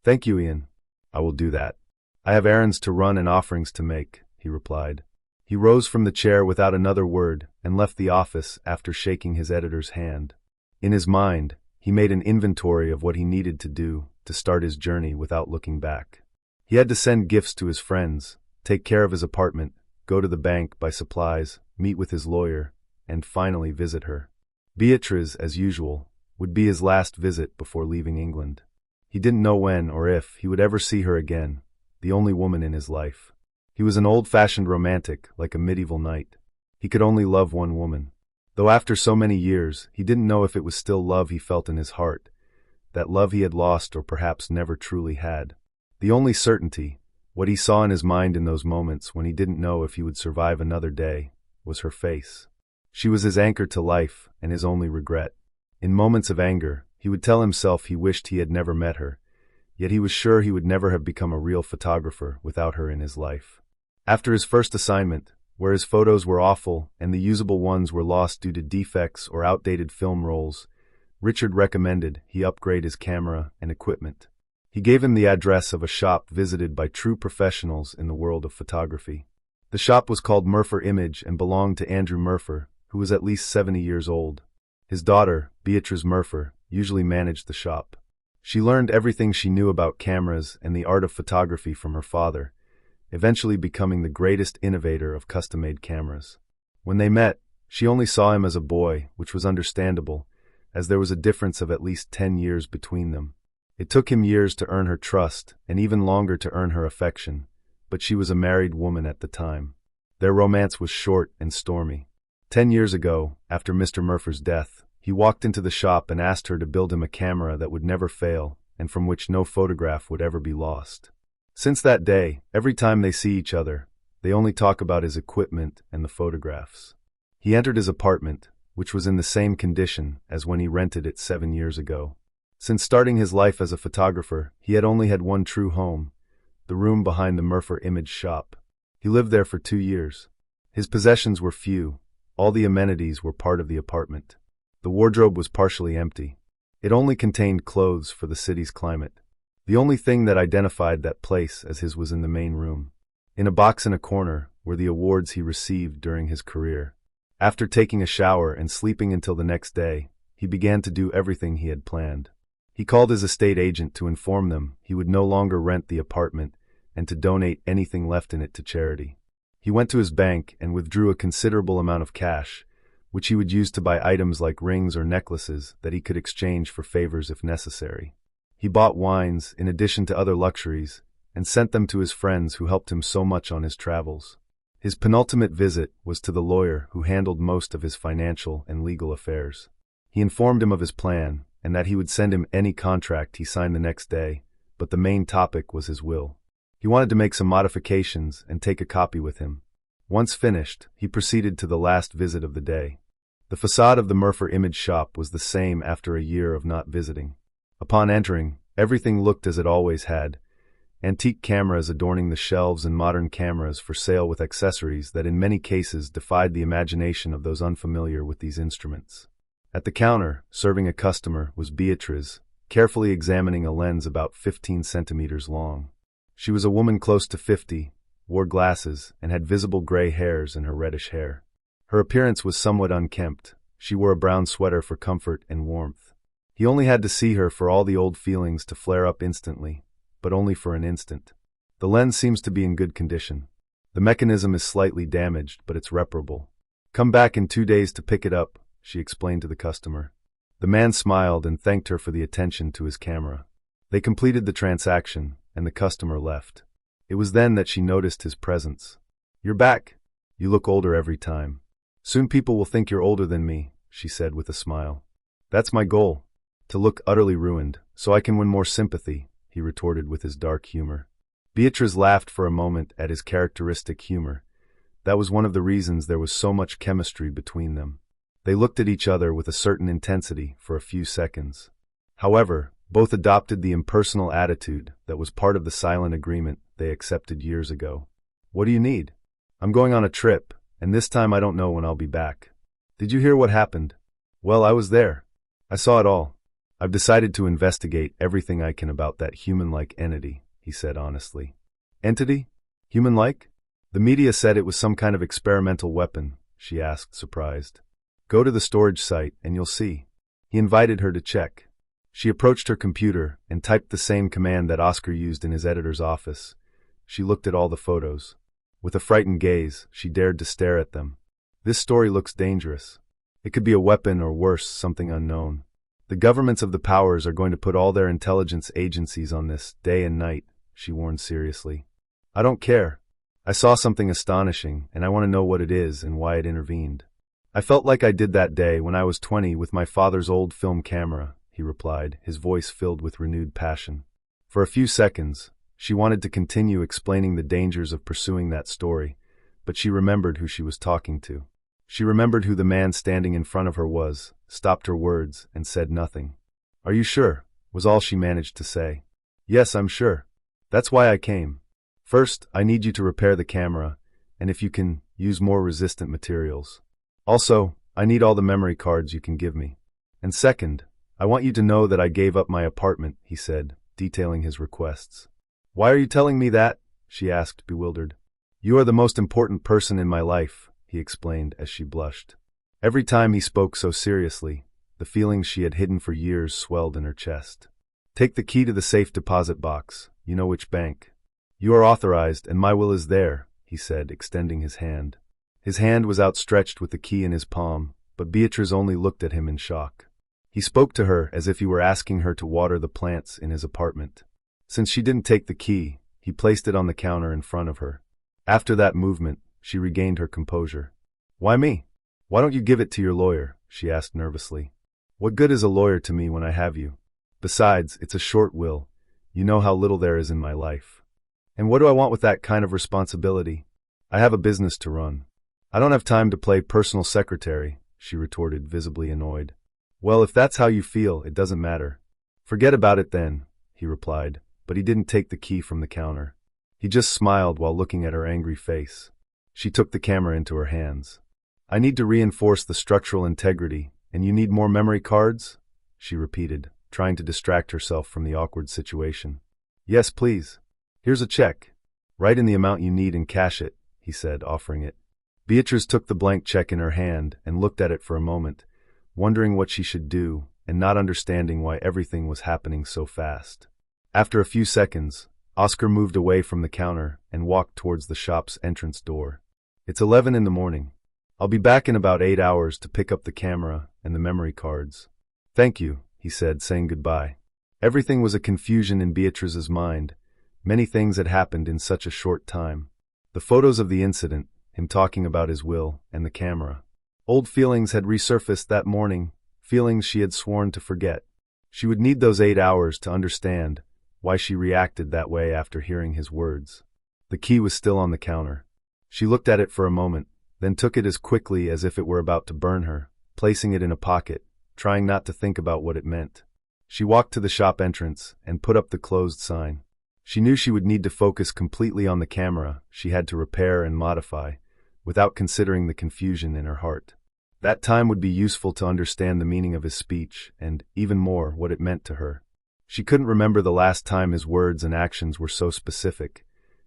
Speaker 1: Thank you, Ian. I will do that. I have errands to run and offerings to make, he replied. He rose from the chair without another word and left the office after shaking his editor's hand. In his mind, he made an inventory of what he needed to do to start his journey without looking back. He had to send gifts to his friends, take care of his apartment, go to the bank, buy supplies, meet with his lawyer, and finally visit her. Beatrice, as usual, would be his last visit before leaving England. He didn't know when or if he would ever see her again, the only woman in his life. He was an old-fashioned romantic, like a medieval knight. He could only love one woman. Though after so many years, he didn't know if it was still love he felt in his heart, that love he had lost or perhaps never truly had. The only certainty, what he saw in his mind in those moments when he didn't know if he would survive another day, was her face. She was his anchor to life and his only regret. In moments of anger, he would tell himself he wished he had never met her, yet he was sure he would never have become a real photographer without her in his life. After his first assignment, where his photos were awful and the usable ones were lost due to defects or outdated film rolls, Richard recommended he upgrade his camera and equipment. He gave him the address of a shop visited by true professionals in the world of photography. The shop was called Murpher Image and belonged to Andrew Murpher, who was at least 70 years old. His daughter, Beatrice Murpher, usually managed the shop. She learned everything she knew about cameras and the art of photography from her father, eventually becoming the greatest innovator of custom-made cameras. When they met, she only saw him as a boy, which was understandable, as there was a difference of at least 10 years between them. It took him years to earn her trust, and even longer to earn her affection, but she was a married woman at the time. Their romance was short and stormy. 10 years ago, after Mr. Murphy's death, he walked into the shop and asked her to build him a camera that would never fail and from which no photograph would ever be lost. Since that day, every time they see each other, they only talk about his equipment and the photographs. He entered his apartment, which was in the same condition as when he rented it 7 years ago. Since starting his life as a photographer, he had only had one true home, the room behind the Murphy image shop. He lived there for 2 years. His possessions were few. All the amenities were part of the apartment. The wardrobe was partially empty. It only contained clothes for the city's climate. The only thing that identified that place as his was in the main room. In a box in a corner were the awards he received during his career. After taking a shower and sleeping until the next day, he began to do everything he had planned. He called his estate agent to inform them he would no longer rent the apartment and to donate anything left in it to charity. He went to his bank and withdrew a considerable amount of cash, which he would use to buy items like rings or necklaces that he could exchange for favors if necessary. He bought wines in addition to other luxuries and sent them to his friends who helped him so much on his travels. His penultimate visit was to the lawyer who handled most of his financial and legal affairs. He informed him of his plan and that he would send him any contract he signed the next day, but the main topic was his will. He wanted to make some modifications and take a copy with him. Once finished, he proceeded to the last visit of the day. The facade of the Murphy image shop was the same after a year of not visiting. Upon entering, everything looked as it always had. Antique cameras adorning the shelves and modern cameras for sale with accessories that in many cases defied the imagination of those unfamiliar with these instruments. At the counter, serving a customer, was Beatrice, carefully examining a lens about 15 centimeters long. She was a woman close to 50, wore glasses, and had visible gray hairs in her reddish hair. Her appearance was somewhat unkempt. She wore a brown sweater for comfort and warmth. He only had to see her for all the old feelings to flare up instantly, but only for an instant. The lens seems to be in good condition. The mechanism is slightly damaged, but it's reparable. Come back in 2 days to pick it up, she explained to the customer. The man smiled and thanked her for the attention to his camera. They completed the transaction, and the customer left. It was then that she noticed his presence. "You're back. You look older every time. Soon people will think you're older than me," she said with a smile. "That's my goal, to look utterly ruined, so I can win more sympathy," he retorted with his dark humor. Beatrice laughed for a moment at his characteristic humor. That was one of the reasons there was so much chemistry between them. They looked at each other with a certain intensity for a few seconds. However, both adopted the impersonal attitude that was part of the silent agreement they accepted years ago. "What do you need?" "I'm going on a trip, and this time I don't know when I'll be back." "Did you hear what happened?" "Well, I was there. I saw it all. I've decided to investigate everything I can about that human-like entity," he said honestly. "Entity? Human-like?" "The media said it was some kind of experimental weapon," she asked, surprised. "Go to the storage site and you'll see." He invited her to check. She approached her computer and typed the same command that Oscar used in his editor's office. She looked at all the photos. With a frightened gaze, she dared to stare at them. "This story looks dangerous. It could be a weapon or worse, something unknown. The governments of the powers are going to put all their intelligence agencies on this, day and night," she warned seriously. "I don't care. I saw something astonishing, and I want to know what it is and why it intervened. I felt like I did that day when I was 20 with my father's old film camera," he replied, his voice filled with renewed passion. For a few seconds, she wanted to continue explaining the dangers of pursuing that story, but she remembered who she was talking to. She remembered who the man standing in front of her was, stopped her words, and said nothing. "Are you sure?" was all she managed to say. "Yes, I'm sure. That's why I came. First, I need you to repair the camera, and if you can, use more resistant materials. Also, I need all the memory cards you can give me. And second, I want you to know that I gave up my apartment," he said, detailing his requests. "Why are you telling me that?" she asked, bewildered. "You are the most important person in my life," he explained as she blushed. Every time he spoke so seriously, the feelings she had hidden for years swelled in her chest. "Take the key to the safe deposit box. You know which bank. You are authorized, and my will is there," he said, extending his hand. His hand was outstretched with the key in his palm, but Beatrice only looked at him in shock. He spoke to her as if he were asking her to water the plants in his apartment. Since she didn't take the key, he placed it on the counter in front of her. After that movement, she regained her composure. "Why me? Why don't you give it to your lawyer?" she asked nervously. "What good is a lawyer to me when I have you? Besides, it's a short will. You know how little there is in my life. And what do I want with that kind of responsibility? I have a business to run. I don't have time to play personal secretary," she retorted, visibly annoyed. "Well, if that's how you feel, it doesn't matter. "Forget about it then," he replied, but he didn't take the key from the counter. He just smiled while looking at her angry face. She took the camera into her hands. "I need to reinforce the structural integrity, and you need more memory cards?" she repeated, trying to distract herself from the awkward situation. "Yes, please. Here's a check. Write in the amount you need and cash it," he said, offering it. Beatrice took the blank check in her hand and looked at it for a moment, wondering what she should do and not understanding why everything was happening so fast. After a few seconds, Oscar moved away from the counter and walked towards the shop's entrance door. "It's 11 in the morning. I'll be back in about 8 hours to pick up the camera and the memory cards." "Thank you," he said, saying goodbye. Everything was a confusion in Beatrice's mind. Many things had happened in such a short time. The photos of the incident, him talking about his will, and the camera. Old feelings had resurfaced that morning, feelings she had sworn to forget. She would need those 8 hours to understand why she reacted that way after hearing his words. The key was still on the counter. She looked at it for a moment, then took it as quickly as if it were about to burn her, placing it in a pocket, trying not to think about what it meant. She walked to the shop entrance and put up the closed sign. She knew she would need to focus completely on the camera she had to repair and modify, without considering the confusion in her heart. That time would be useful to understand the meaning of his speech and, even more, what it meant to her. She couldn't remember the last time his words and actions were so specific.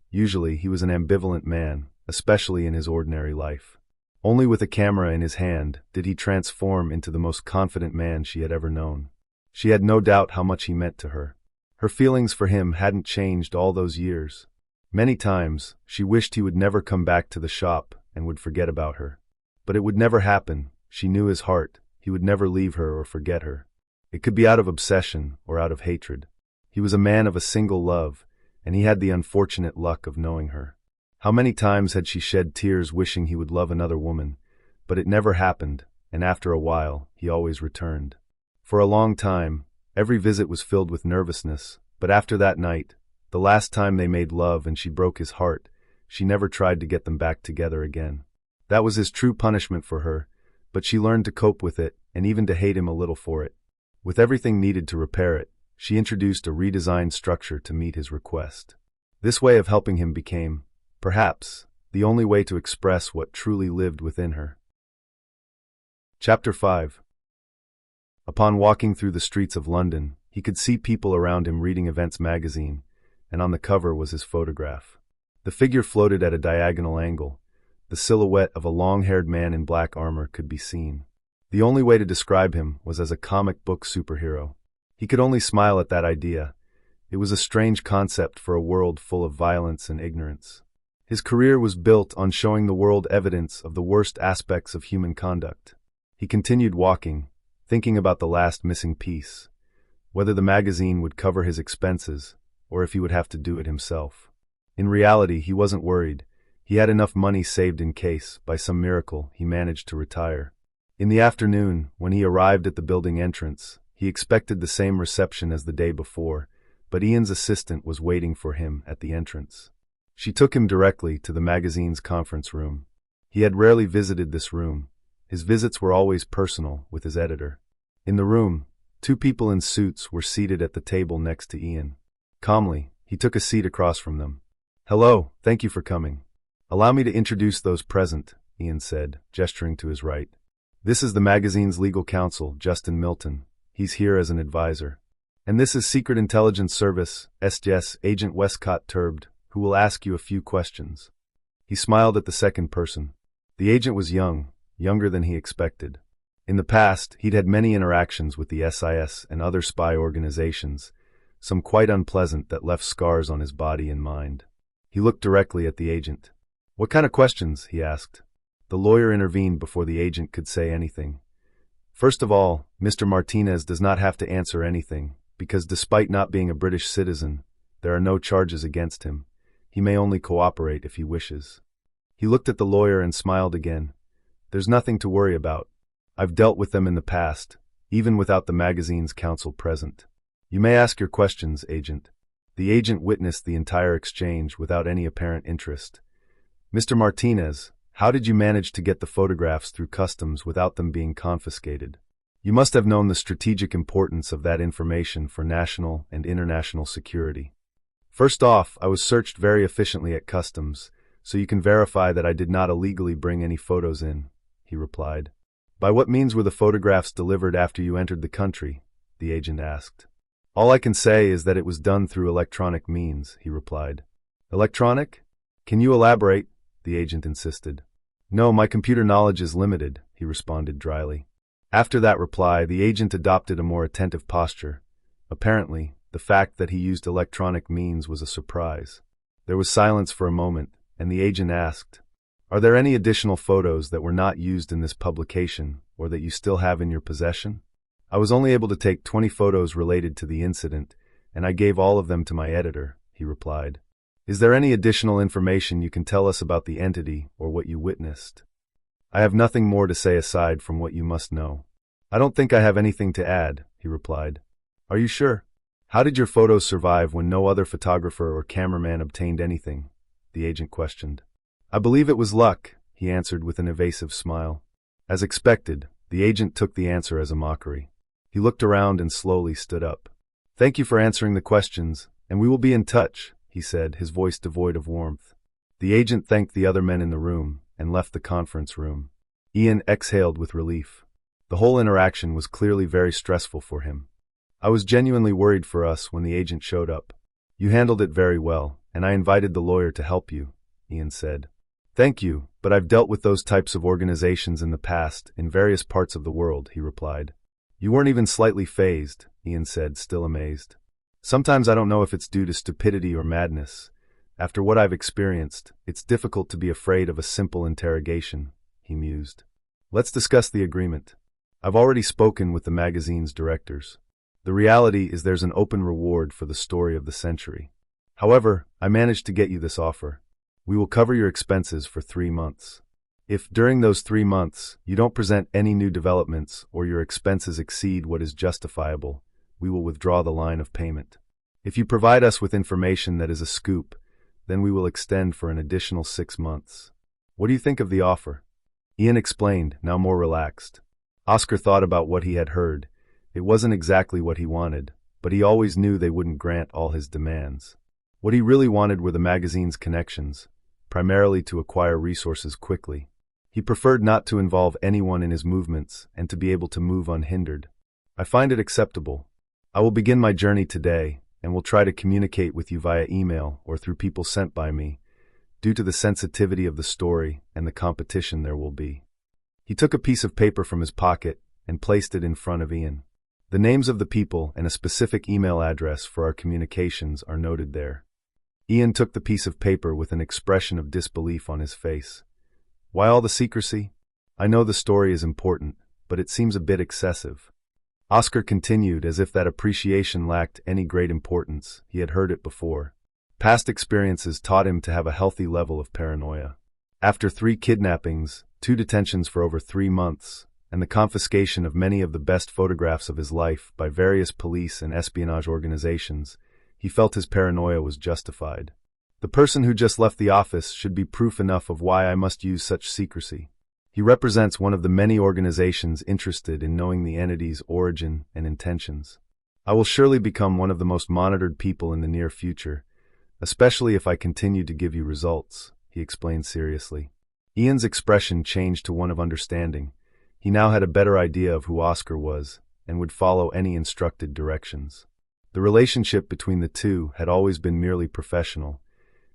Speaker 1: Usually, he was an ambivalent man, especially in his ordinary life. Only with a camera in his hand did he transform into the most confident man she had ever known. She had no doubt how much he meant to her. Her feelings for him hadn't changed all those years. Many times, she wished he would never come back to the shop and would forget about her. But it would never happen. She knew his heart. He would never leave her or forget her. It could be out of obsession or out of hatred. He was a man of a single love, and he had the unfortunate luck of knowing her. How many times had she shed tears wishing he would love another woman, but it never happened, and after a while, he always returned. For a long time, every visit was filled with nervousness, but after that night, the last time they made love and she broke his heart, she never tried to get them back together again. That was his true punishment for her, but she learned to cope with it and even to hate him a little for it. With everything needed to repair it, she introduced a redesigned structure to meet his request. This way of helping him became, perhaps, the only way to express what truly lived within her. Chapter 5. Upon walking through the streets of London, he could see people around him reading Events magazine, and on the cover was his photograph. The figure floated at a diagonal angle. The silhouette of a long-haired man in black armor could be seen. The only way to describe him was as a comic book superhero. He could only smile at that idea. It was a strange concept for a world full of violence and ignorance. His career was built on showing the world evidence of the worst aspects of human conduct. He continued walking, thinking about the last missing piece, whether the magazine would cover his expenses or if he would have to do it himself. In reality, he wasn't worried. He had enough money saved in case, by some miracle, he managed to retire. In the afternoon, when he arrived at the building entrance, he expected the same reception as the day before, but Ian's assistant was waiting for him at the entrance. She took him directly to the magazine's conference room. He had rarely visited this room. His visits were always personal, with his editor. In the room, 2 people in suits were seated at the table next to Ian. Calmly, he took a seat across from them. "Hello, thank you for coming. Allow me to introduce those present," Ian said, gesturing to his right. "This is the magazine's legal counsel, Justin Milton. He's here as an advisor. And this is Secret Intelligence Service, SGS Agent Westcott Turbed, who will ask you a few questions." He smiled at the second person. The agent was young, younger than he expected. In the past, he'd had many interactions with the SIS and other spy organizations, some quite unpleasant that left scars on his body and mind. He looked directly at the agent. "What kind of questions?" he asked. The lawyer intervened before the agent could say anything. "First of all, Mr. Martinez does not have to answer anything, because despite not being a British citizen, there are no charges against him. He may only cooperate if he wishes." He looked at the lawyer and smiled again. "There's nothing to worry about. I've dealt with them in the past, even without the magazine's counsel present. You may ask your questions, agent." The agent witnessed the entire exchange without any apparent interest. "Mr. Martinez, how did you manage to get the photographs through customs without them being confiscated?" You must have known the strategic importance of that information for national and international security. First off, I was searched very efficiently at customs, so you can verify that I did not illegally bring any photos in, he replied. By what means were the photographs delivered after you entered the country? The agent asked. All I can say is that it was done through electronic means, he replied. Electronic? Can you elaborate? The agent insisted. No, my computer knowledge is limited, he responded dryly. After that reply, the agent adopted a more attentive posture. Apparently, the fact that he used electronic means was a surprise. There was silence for a moment, and the agent asked, Are there any additional photos that were not used in this publication, or that you still have in your possession? I was only able to take 20 photos related to the incident, and I gave all of them to my editor, he replied. Is there any additional information you can tell us about the entity or what you witnessed? I have nothing more to say aside from what you must know. I don't think I have anything to add, he replied. Are you sure? How did your photos survive when no other photographer or cameraman obtained anything? The agent questioned. I believe it was luck, he answered with an evasive smile. As expected, the agent took the answer as a mockery. He looked around and slowly stood up. Thank you for answering the questions, and we will be in touch, he said, his voice devoid of warmth. The agent thanked the other men in the room and left the conference room. Ian exhaled with relief. The whole interaction was clearly very stressful for him. I was genuinely worried for us when the agent showed up. You handled it very well, and I invited the lawyer to help you, Ian said. Thank you, but I've dealt with those types of organizations in the past in various parts of the world, he replied. You weren't even slightly fazed, Ian said, still amazed. Sometimes I don't know if it's due to stupidity or madness. After what I've experienced, it's difficult to be afraid of a simple interrogation, he mused. Let's discuss the agreement. I've already spoken with the magazine's directors. The reality is there's an open reward for the story of the century. However, I managed to get you this offer. We will cover your expenses for 3 months. If, during those 3 months, you don't present any new developments or your expenses exceed what is justifiable, we will withdraw the line of payment. If you provide us with information that is a scoop, then we will extend for an additional 6 months. What do you think of the offer? Ian explained, now more relaxed. Oscar thought about what he had heard. It wasn't exactly what he wanted, but he always knew they wouldn't grant all his demands. What he really wanted were the magazine's connections, primarily to acquire resources quickly. He preferred not to involve anyone in his movements and to be able to move unhindered. I find it acceptable. I will begin my journey today and will try to communicate with you via email or through people sent by me, due to the sensitivity of the story and the competition there will be. He took a piece of paper from his pocket and placed it in front of Ian. The names of the people and a specific email address for our communications are noted there. Ian took the piece of paper with an expression of disbelief on his face. Why all the secrecy? I know the story is important, but it seems a bit excessive. Oscar continued as if that appreciation lacked any great importance. He had heard it before. Past experiences taught him to have a healthy level of paranoia. After 3 kidnappings, 2 detentions for over 3 months, and the confiscation of many of the best photographs of his life by various police and espionage organizations, he felt his paranoia was justified. The person who just left the office should be proof enough of why I must use such secrecy. He represents one of the many organizations interested in knowing the entity's origin and intentions. I will surely become one of the most monitored people in the near future, especially if I continue to give you results, he explained seriously. Ian's expression changed to one of understanding. He now had a better idea of who Oscar was and would follow any instructed directions. The relationship between the two had always been merely professional,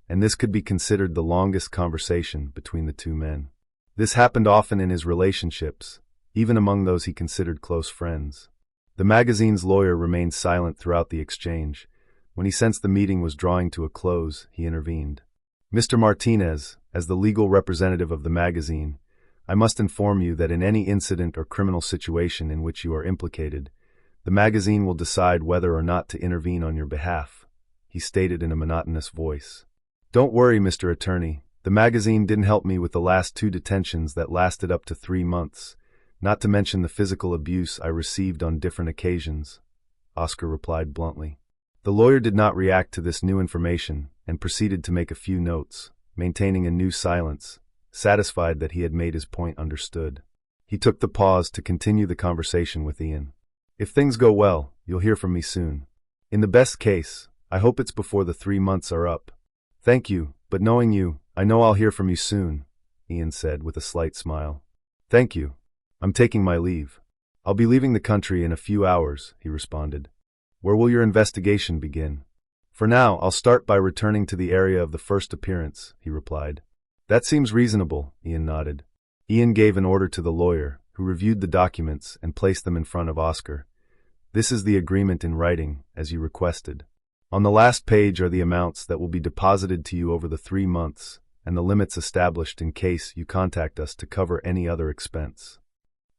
Speaker 1: and this could be considered the longest conversation between the 2 men. This happened often in his relationships, even among those he considered close friends. The magazine's lawyer remained silent throughout the exchange. When he sensed the meeting was drawing to a close, he intervened. Mr. Martinez, as the legal representative of the magazine, I must inform you that in any incident or criminal situation in which you are implicated, the magazine will decide whether or not to intervene on your behalf, he stated in a monotonous voice. Don't worry, Mr. Attorney. The magazine didn't help me with the last 2 detentions that lasted up to 3 months, not to mention the physical abuse I received on different occasions, Oscar replied bluntly. The lawyer did not react to this new information and proceeded to make a few notes, maintaining a new silence, satisfied that he had made his point understood. He took the pause to continue the conversation with Ian. If things go well, you'll hear from me soon. In the best case, I hope it's before the 3 months are up. Thank you, but knowing you, I know I'll hear from you soon, Ian said with a slight smile. Thank you. I'm taking my leave. I'll be leaving the country in a few hours, he responded. Where will your investigation begin? For now, I'll start by returning to the area of the first appearance, he replied. That seems reasonable, Ian nodded. Ian gave an order to the lawyer, who reviewed the documents and placed them in front of Oscar. This is the agreement in writing, as you requested. On the last page are the amounts that will be deposited to you over the 3 months, and the limits established in case you contact us to cover any other expense.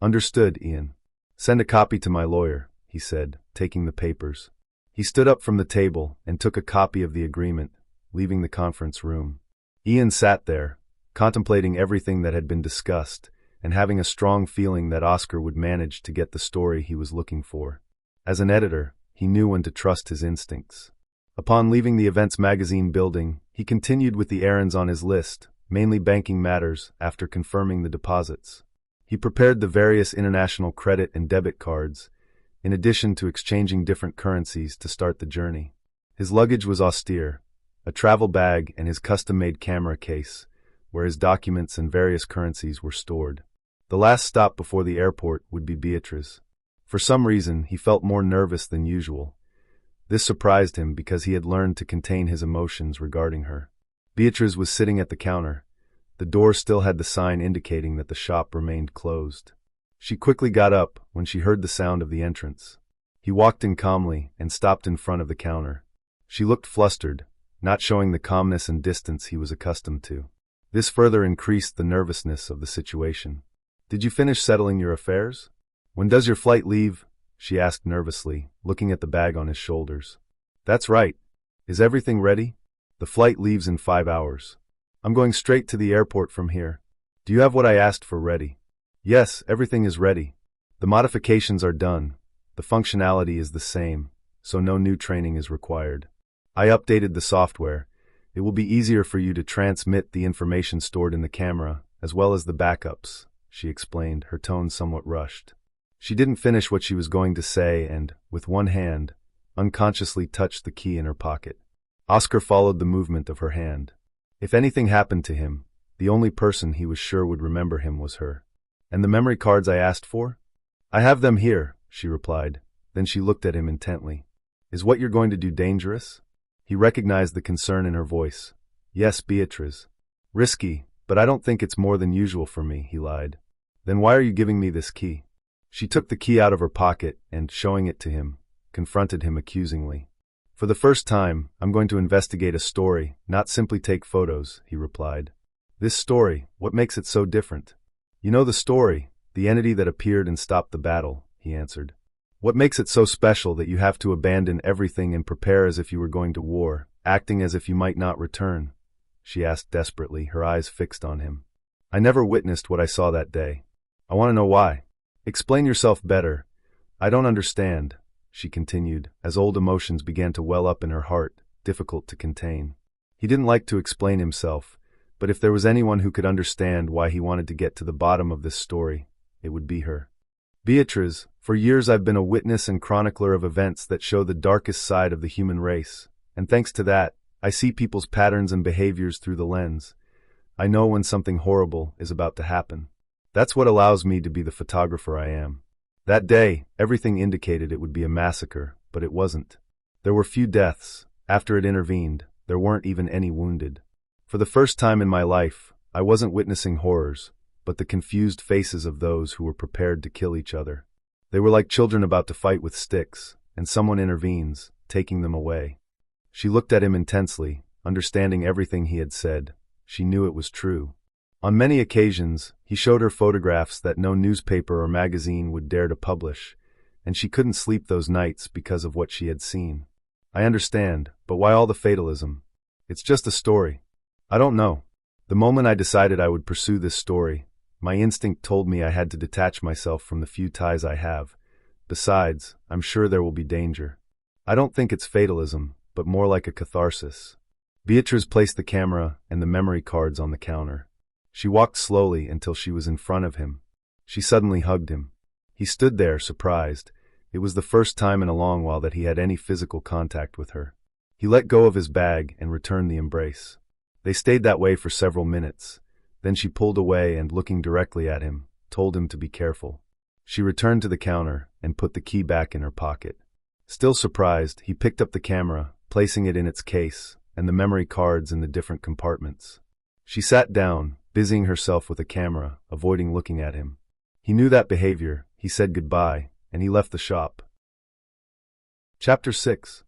Speaker 1: Understood, Ian. Send a copy to my lawyer, he said, taking the papers. He stood up from the table and took a copy of the agreement, leaving the conference room. Ian sat there, contemplating everything that had been discussed, and having a strong feeling that Oscar would manage to get the story he was looking for. As an editor, he knew when to trust his instincts. Upon leaving the Events magazine building, he continued with the errands on his list, mainly banking matters, after confirming the deposits. He prepared the various international credit and debit cards, in addition to exchanging different currencies to start the journey. His luggage was austere, a travel bag and his custom-made camera case, where his documents and various currencies were stored. The last stop before the airport would be Beatriz. For some reason, he felt more nervous than usual. This surprised him because he had learned to contain his emotions regarding her. Beatriz was sitting at the counter. The door still had the sign indicating that the shop remained closed. She quickly got up when she heard the sound of the entrance. He walked in calmly and stopped in front of the counter. She looked flustered, not showing the calmness and distance he was accustomed to. This further increased the nervousness of the situation. Did you finish settling your affairs? When does your flight leave? She asked nervously, looking at the bag on his shoulders. That's right. Is everything ready? The flight leaves in 5 hours. I'm going straight to the airport from here. Do you have what I asked for ready? Yes, everything is ready. The modifications are done. The functionality is the same, so no new training is required. I updated the software. It will be easier for you to transmit the information stored in the camera, as well as the backups, she explained, her tone somewhat rushed. She didn't finish what she was going to say and, with one hand, unconsciously touched the key in her pocket. Oscar followed the movement of her hand. If anything happened to him, the only person he was sure would remember him was her. And the memory cards I asked for? I have them here, she replied. Then she looked at him intently. Is what you're going to do dangerous? He recognized the concern in her voice. Yes, Beatriz. Risky, but I don't think it's more than usual for me, he lied. Then why are you giving me this key? She took the key out of her pocket and, showing it to him, confronted him accusingly. For the first time, I'm going to investigate a story, not simply take photos, he replied. This story, what makes it so different? You know the story, the entity that appeared and stopped the battle, he answered. What makes it so special that you have to abandon everything and prepare as if you were going to war, acting as if you might not return? She asked desperately, her eyes fixed on him. I never witnessed what I saw that day. I want to know why. Explain yourself better. I don't understand, she continued, as old emotions began to well up in her heart, difficult to contain. He didn't like to explain himself, but if there was anyone who could understand why he wanted to get to the bottom of this story, it would be her. Beatriz, for years I've been a witness and chronicler of events that show the darkest side of the human race, and thanks to that, I see people's patterns and behaviors through the lens. I know when something horrible is about to happen. That's what allows me to be the photographer I am. That day, everything indicated it would be a massacre, but it wasn't. There were few deaths. After it intervened, there weren't even any wounded. For the first time in my life, I wasn't witnessing horrors, but the confused faces of those who were prepared to kill each other. They were like children about to fight with sticks, and someone intervenes, taking them away. She looked at him intensely, understanding everything he had said. She knew it was true. On many occasions, he showed her photographs that no newspaper or magazine would dare to publish, and she couldn't sleep those nights because of what she had seen. I understand, but why all the fatalism? It's just a story. I don't know. The moment I decided I would pursue this story, my instinct told me I had to detach myself from the few ties I have. Besides, I'm sure there will be danger. I don't think it's fatalism, but more like a catharsis. Beatriz placed the camera and the memory cards on the counter. She walked slowly until she was in front of him. She suddenly hugged him. He stood there, surprised. It was the first time in a long while that he had any physical contact with her. He let go of his bag and returned the embrace. They stayed that way for several minutes. Then she pulled away and, looking directly at him, told him to be careful. She returned to the counter and put the key back in her pocket. Still surprised, he picked up the camera, placing it in its case, and the memory cards in the different compartments. She sat down, busying herself with the camera, avoiding looking at him. He knew that behavior. He said goodbye, and he left the shop. Chapter 6.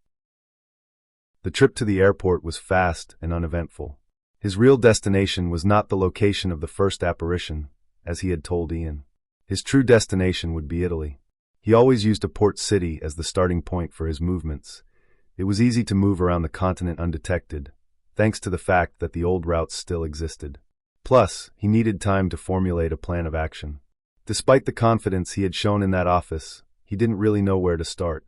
Speaker 1: The trip to the airport was fast and uneventful. His real destination was not the location of the first apparition, as he had told Ian. His true destination would be Italy. He always used a port city as the starting point for his movements. It was easy to move around the continent undetected, thanks to the fact that the old routes still existed. Plus, he needed time to formulate a plan of action. Despite the confidence he had shown in that office, he didn't really know where to start.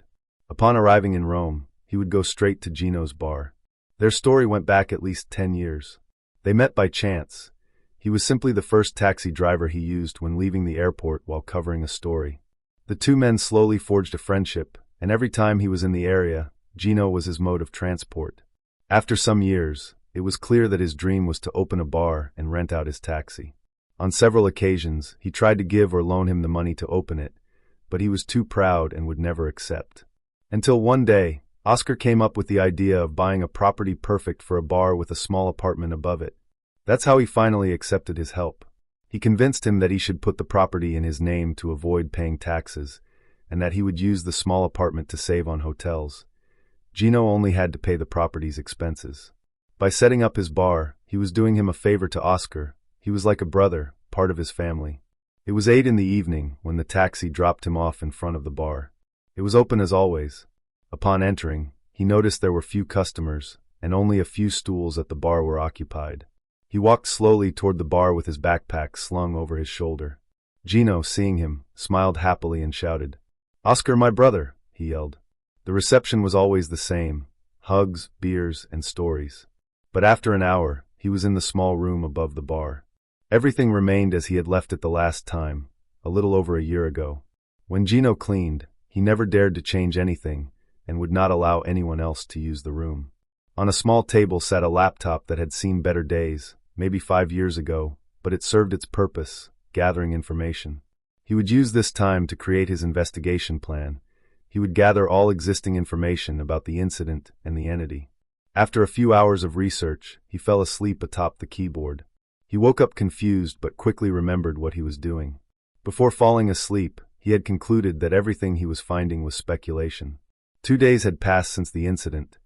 Speaker 1: Upon arriving in Rome, he would go straight to Gino's bar. Their story went back at least 10 years. They met by chance. He was simply the first taxi driver he used when leaving the airport while covering a story. The two men slowly forged a friendship, and every time he was in the area, Gino was his mode of transport. After some years, it was clear that his dream was to open a bar and rent out his taxi. On several occasions, he tried to give or loan him the money to open it, but he was too proud and would never accept. Until one day, Oscar came up with the idea of buying a property perfect for a bar with a small apartment above it. That's how he finally accepted his help. He convinced him that he should put the property in his name to avoid paying taxes, and that he would use the small apartment to save on hotels. Gino only had to pay the property's expenses. By setting up his bar, he was doing him a favor to Oscar. He was like a brother, part of his family. It was 8 in the evening when the taxi dropped him off in front of the bar. It was open as always. Upon entering, he noticed there were few customers, and only a few stools at the bar were occupied. He walked slowly toward the bar with his backpack slung over his shoulder. Gino, seeing him, smiled happily and shouted, "Oscar, my brother," he yelled. The reception was always the same: hugs, beers, and stories. But after an hour, he was in the small room above the bar. Everything remained as he had left it the last time, a little over a year ago. When Gino cleaned, he never dared to change anything, and would not allow anyone else to use the room. On a small table sat a laptop that had seen better days, maybe 5 years ago, but it served its purpose, gathering information. He would use this time to create his investigation plan. He would gather all existing information about the incident and the entity. After a few hours of research, he fell asleep atop the keyboard. He woke up confused but quickly remembered what he was doing. Before falling asleep, he had concluded that everything he was finding was speculation. 2 days had passed since the incident.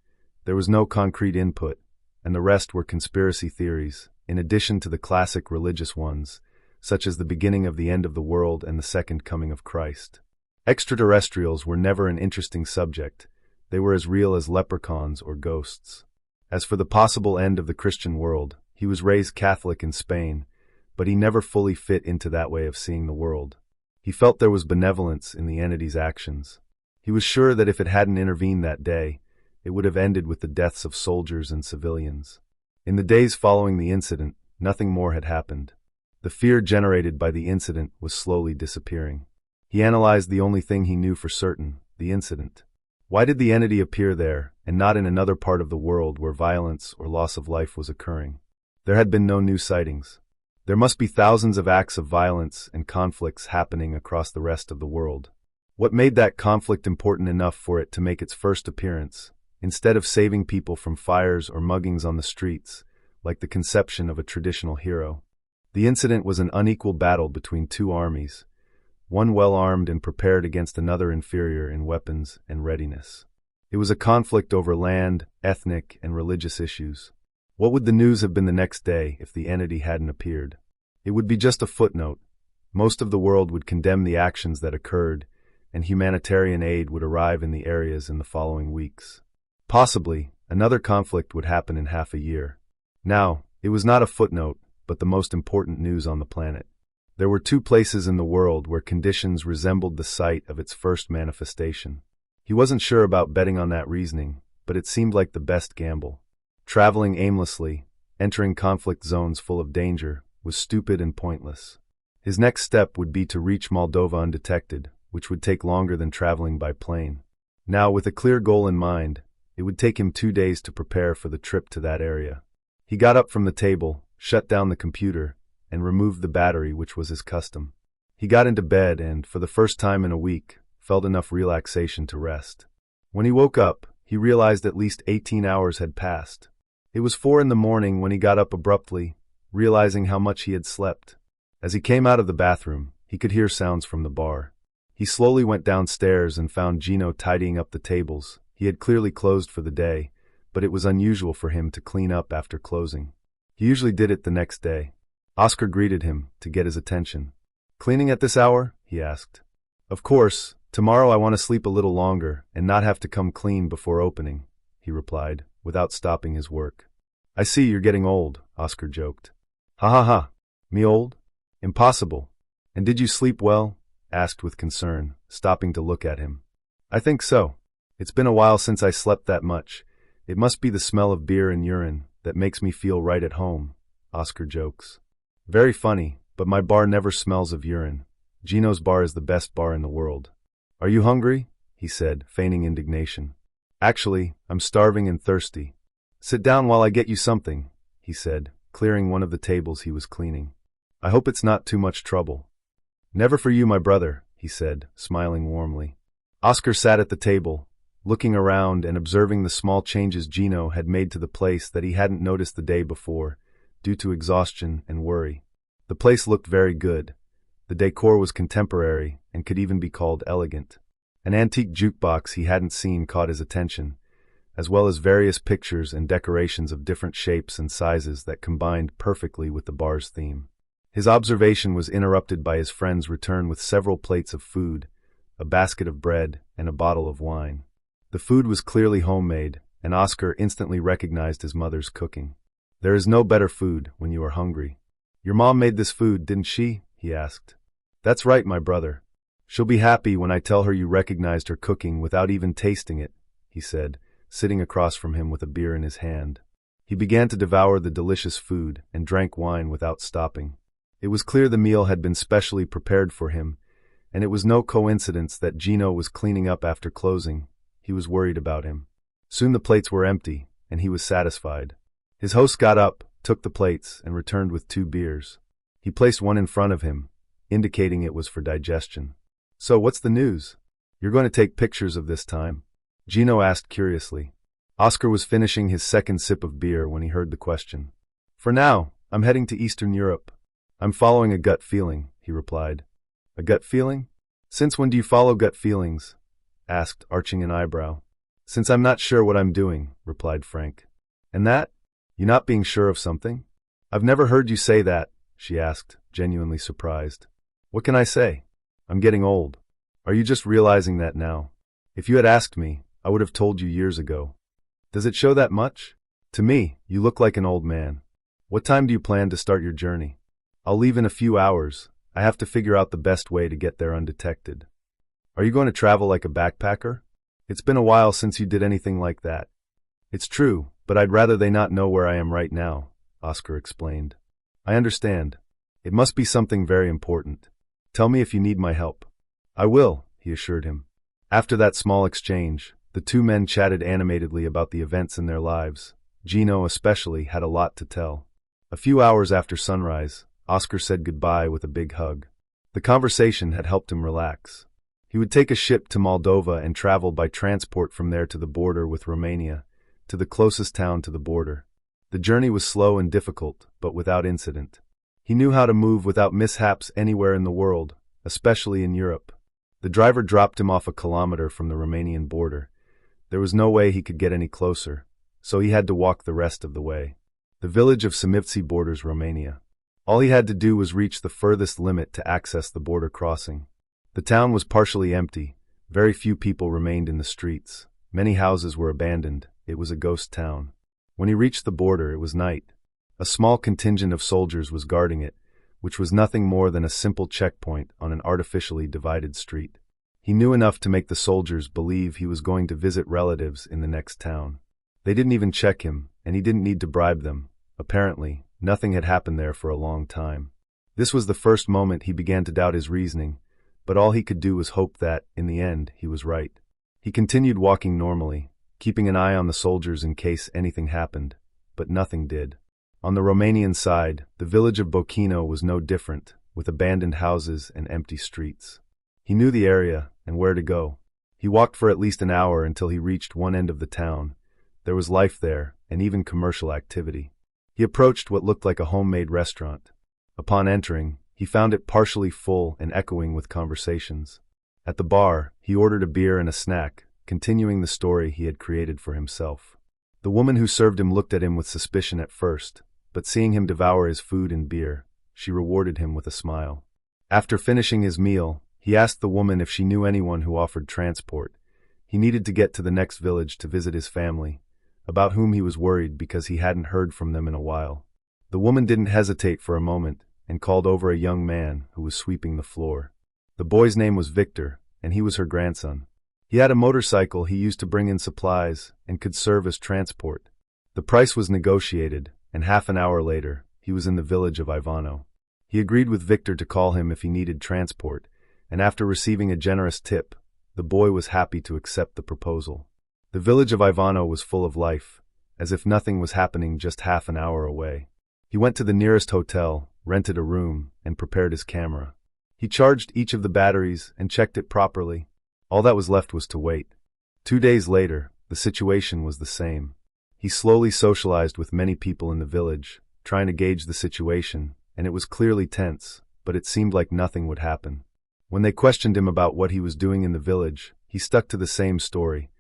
Speaker 1: There was no concrete input, and the rest were conspiracy theories, in addition to the classic religious ones, such as the beginning of the end of the world and the second coming of Christ. Extraterrestrials were never an interesting subject. They were as real as leprechauns or ghosts. As for the possible end of the Christian world, he was raised Catholic in Spain, but he never fully fit into that way of seeing the world. He felt there was benevolence in the entity's actions. He was sure that if it hadn't intervened that day, it would have ended with the deaths of soldiers and civilians. In the days following the incident, nothing more had happened. The fear generated by the incident was slowly disappearing. He analyzed the only thing he knew for certain: the incident. Why did the entity appear there, and not in another part of the world where violence or loss of life was occurring? There had been no new sightings. There must be thousands of acts of violence and conflicts happening across the rest of the world. What made that conflict important enough for it to make its first appearance, instead of saving people from fires or muggings on the streets, like the conception of a traditional hero? The incident was an unequal battle between two armies, one well-armed and prepared against another inferior in weapons and readiness. It was a conflict over land, ethnic, and religious issues. What would the news have been the next day if the entity hadn't appeared? It would be just a footnote. Most of the world would condemn the actions that occurred, and humanitarian aid would arrive in the areas in the following weeks. Possibly, another conflict would happen in half a year. Now, it was not a footnote, but the most important news on the planet. There were 2 places in the world where conditions resembled the site of its first manifestation. He wasn't sure about betting on that reasoning, but it seemed like the best gamble. Traveling aimlessly, entering conflict zones full of danger, was stupid and pointless. His next step would be to reach Moldova undetected, which would take longer than traveling by plane. Now, with a clear goal in mind, it would take him 2 days to prepare for the trip to that area. He got up from the table, shut down the computer, and removed the battery, which was his custom. He got into bed and, for the first time in a week, felt enough relaxation to rest. When he woke up, he realized at least 18 hours had passed. It was 4 in the morning when he got up abruptly, realizing how much he had slept. As he came out of the bathroom, he could hear sounds from the bar. He slowly went downstairs and found Gino tidying up the tables. He had clearly closed for the day, but it was unusual for him to clean up after closing. He usually did it the next day. Oscar greeted him to get his attention. "Cleaning at this hour?" he asked. "Of course, tomorrow I want to sleep a little longer and not have to come clean before opening," he replied, without stopping his work. "I see you're getting old," Oscar joked. "Ha ha ha. Me old? Impossible. And did you sleep well?" asked with concern, stopping to look at him. "I think so. It's been a while since I slept that much. It must be the smell of beer and urine that makes me feel right at home," Oscar jokes. "Very funny, but my bar never smells of urine. Gino's bar is the best bar in the world." "Are you hungry?" he said, feigning indignation. "Actually, I'm starving and thirsty." "Sit down while I get you something," he said, clearing one of the tables he was cleaning. "I hope it's not too much trouble." "Never for you, my brother," he said, smiling warmly. Oscar sat at the table, looking around and observing the small changes Gino had made to the place that he hadn't noticed the day before, due to exhaustion and worry. The place looked very good. The decor was contemporary and could even be called elegant. An antique jukebox he hadn't seen caught his attention, as well as various pictures and decorations of different shapes and sizes that combined perfectly with the bar's theme. His observation was interrupted by his friend's return with several plates of food, a basket of bread, and a bottle of wine. The food was clearly homemade, and Oscar instantly recognized his mother's cooking. There is no better food when you are hungry. "Your mom made this food, didn't she?" he asked. "That's right, my brother. She'll be happy when I tell her you recognized her cooking without even tasting it," he said, sitting across from him with a beer in his hand. He began to devour the delicious food and drank wine without stopping. It was clear the meal had been specially prepared for him, and it was no coincidence that Gino was cleaning up after closing. He was worried about him. Soon the plates were empty, and he was satisfied. His host got up, took the plates, and returned with 2 beers. He placed one in front of him, indicating it was for digestion. "So what's the news? You're going to take pictures of this time?" Gino asked curiously. Oscar was finishing his second sip of beer when he heard the question. "For now, I'm heading to Eastern Europe. I'm following a gut feeling," he replied. "A gut feeling? Since when do you follow gut feelings?" asked, arching an eyebrow. "Since I'm not sure what I'm doing," replied Frank. "And that? You not being sure of something?" "I've never heard you say that," she asked, genuinely surprised. "What can I say? I'm getting old. Are you just realizing that now? If you had asked me, I would have told you years ago." "Does it show that much?" "To me, you look like an old man. What time do you plan to start your journey?" "I'll leave in a few hours. I have to figure out the best way to get there undetected." "Are you going to travel like a backpacker? It's been a while since you did anything like that." "It's true, but I'd rather they not know where I am right now," Oscar explained. "I understand. It must be something very important. Tell me if you need my help." "I will," he assured him. After that small exchange, the 2 men chatted animatedly about the events in their lives. Gino especially had a lot to tell. A few hours after sunrise, Oscar said goodbye with a big hug. The conversation had helped him relax. He would take a ship to Moldova and travel by transport from there to the border with Romania, to the closest town to the border. The journey was slow and difficult, but without incident. He knew how to move without mishaps anywhere in the world, especially in Europe. The driver dropped him off a kilometer from the Romanian border. There was no way he could get any closer, so he had to walk the rest of the way. The village of Simivci borders Romania. All he had to do was reach the furthest limit to access the border crossing. The town was partially empty. Very few people remained in the streets. Many houses were abandoned. It was a ghost town. When he reached the border, it was night. A small contingent of soldiers was guarding it, which was nothing more than a simple checkpoint on an artificially divided street. He knew enough to make the soldiers believe he was going to visit relatives in the next town. They didn't even check him, and he didn't need to bribe them. Apparently, nothing had happened there for a long time. This was the first moment he began to doubt his reasoning, but all he could do was hope that, in the end, he was right. He continued walking normally, keeping an eye on the soldiers in case anything happened, but nothing did. On the Romanian side, the village of Bochino was no different, with abandoned houses and empty streets. He knew the area and where to go. He walked for at least an hour until he reached one end of the town. There was life there, and even commercial activity. He approached what looked like a homemade restaurant. Upon entering, he found it partially full and echoing with conversations. At the bar, he ordered a beer and a snack, continuing the story he had created for himself. The woman who served him looked at him with suspicion at first, but seeing him devour his food and beer, she rewarded him with a smile. After finishing his meal, he asked the woman if she knew anyone who offered transport. He needed to get to the next village to visit his family, about whom he was worried because he hadn't heard from them in a while. The woman didn't hesitate for a moment and called over a young man who was sweeping the floor. The boy's name was Victor, and he was her grandson. He had a motorcycle he used to bring in supplies and could serve as transport. The price was negotiated, and half an hour later, he was in the village of Ivano. He agreed with Victor to call him if he needed transport, and after receiving a generous tip, the boy was happy to accept the proposal. The village of Ivano was full of life, as if nothing was happening just half an hour away. He went to the nearest hotel, rented a room, and prepared his camera. He charged each of the batteries and checked it properly. All that was left was to wait. 2 days later, the situation was the same. He slowly socialized with many people in the village, trying to gauge the situation, and it was clearly tense, but it seemed like nothing would happen. When they questioned him about what he was doing in the village, he stuck to the same story,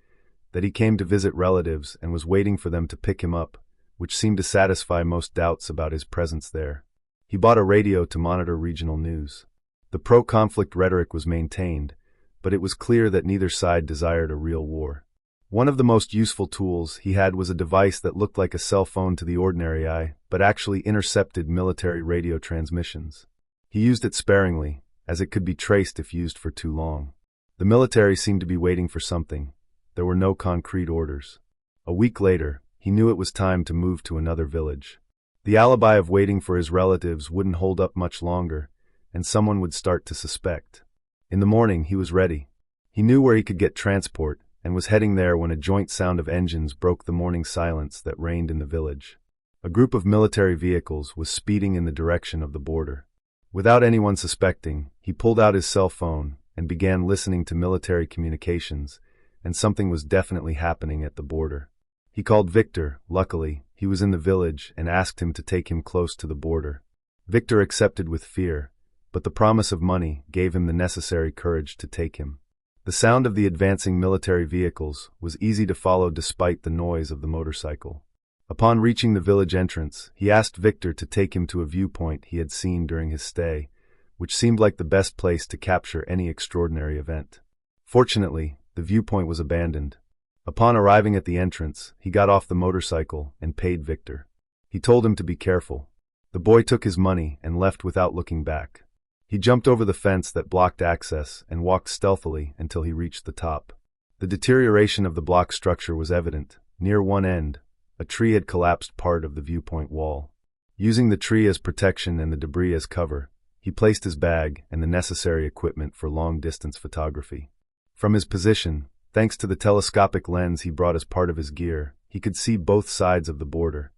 Speaker 1: that he came to visit relatives and was waiting for them to pick him up, which seemed to satisfy most doubts about his presence there. He bought a radio to monitor regional news. The pro-conflict rhetoric was maintained, but it was clear that neither side desired a real war. One of the most useful tools he had was a device that looked like a cell phone to the ordinary eye, but actually intercepted military radio transmissions. He used it sparingly, as it could be traced if used for too long. The military seemed to be waiting for something. There were no concrete orders. A week later, he knew it was time to move to another village. The alibi of waiting for his relatives wouldn't hold up much longer, and someone would start to suspect. In the morning, he was ready. He knew where he could get transport, and was heading there when a joint sound of engines broke the morning silence that reigned in the village. A group of military vehicles was speeding in the direction of the border. Without anyone suspecting, he pulled out his cell phone and began listening to military communications, and something was definitely happening at the border. He called Victor. Luckily, he was in the village and asked him to take him close to the border. Victor accepted with fear, but the promise of money gave him the necessary courage to take him. The sound of the advancing military vehicles was easy to follow despite the noise of the motorcycle. Upon reaching the village entrance, he asked Victor to take him to a viewpoint he had seen during his stay, which seemed like the best place to capture any extraordinary event. Fortunately, the viewpoint was abandoned. Upon arriving at the entrance, he got off the motorcycle and paid Victor. He told him to be careful. The boy took his money and left without looking back. He jumped over the fence that blocked access and walked stealthily until he reached the top. The deterioration of the block structure was evident. Near one end, a tree had collapsed part of the viewpoint wall. Using the tree as protection and the debris as cover, he placed his bag and the necessary equipment for long-distance photography. From his position, thanks to the telescopic lens he brought as part of his gear, he could see both sides of the border.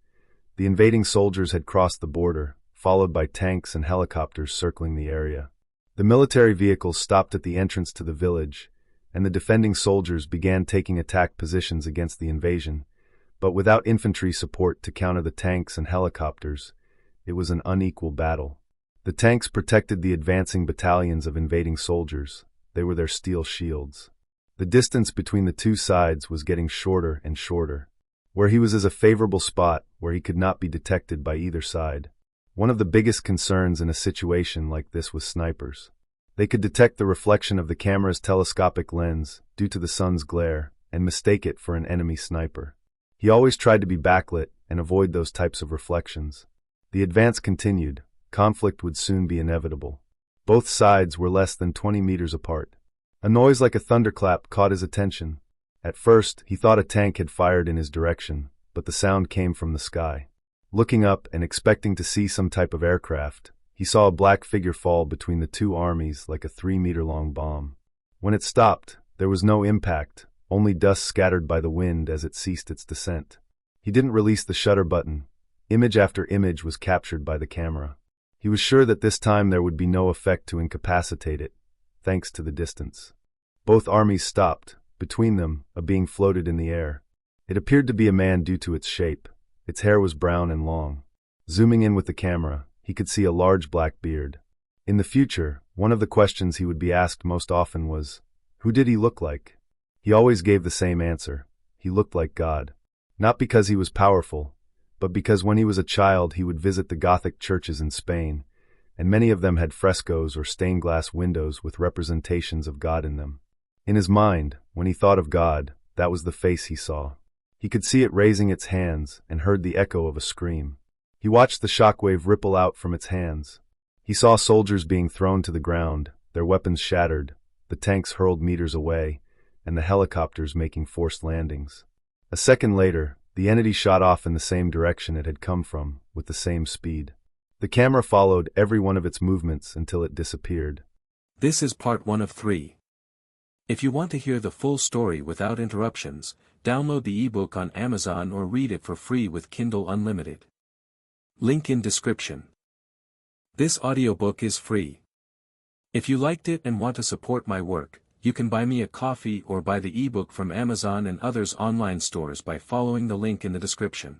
Speaker 1: The invading soldiers had crossed the border, followed by tanks and helicopters circling the area. The military vehicles stopped at the entrance to the village, and the defending soldiers began taking attack positions against the invasion, but without infantry support to counter the tanks and helicopters, it was an unequal battle. The tanks protected the advancing battalions of invading soldiers. They were their steel shields. The distance between the two sides was getting shorter and shorter. Where he was a favorable spot where he could not be detected by either side. One of the biggest concerns in a situation like this was snipers. They could detect the reflection of the camera's telescopic lens due to the sun's glare and mistake it for an enemy sniper. He always tried to be backlit and avoid those types of reflections. The advance continued. Conflict would soon be inevitable. Both sides were less than 20 meters apart. A noise like a thunderclap caught his attention. At first, he thought a tank had fired in his direction, but the sound came from the sky. Looking up and expecting to see some type of aircraft, he He saw a black figure fall between the two armies like a 3-meter-long bomb. When it stopped, there was no impact, only dust scattered by the wind as it ceased its descent. He didn't release the shutter button. Image after image was captured by the camera. He was sure that this time there would be no effect to incapacitate it, thanks to the distance. Both armies stopped. Between them, a being floated in the air. It appeared to be a man due to its shape. Its hair was brown and long. Zooming in with the camera, he could see a large black beard. In the future, one of the questions he would be asked most often was, who did he look like? He always gave the same answer. He looked like God. Not because he was powerful, but because when he was a child he would visit the Gothic churches in Spain, and many of them had frescoes or stained glass windows with representations of God in them. In his mind, when he thought of God, that was the face he saw. He could see it raising its hands and heard the echo of a scream. He watched the shockwave ripple out from its hands. He saw soldiers being thrown to the ground, their weapons shattered, the tanks hurled meters away, and the helicopters making forced landings. A second later, the entity shot off in the same direction it had come from, with the same speed. The camera followed every one of its movements until it disappeared.
Speaker 2: This is part 1 of 3. If you want to hear the full story without interruptions, download the ebook on Amazon or read it for free with Kindle Unlimited. Link in description. This audiobook is free. If you liked it and want to support my work, you can buy me a coffee or buy the ebook from Amazon and others online stores by following the link in the description.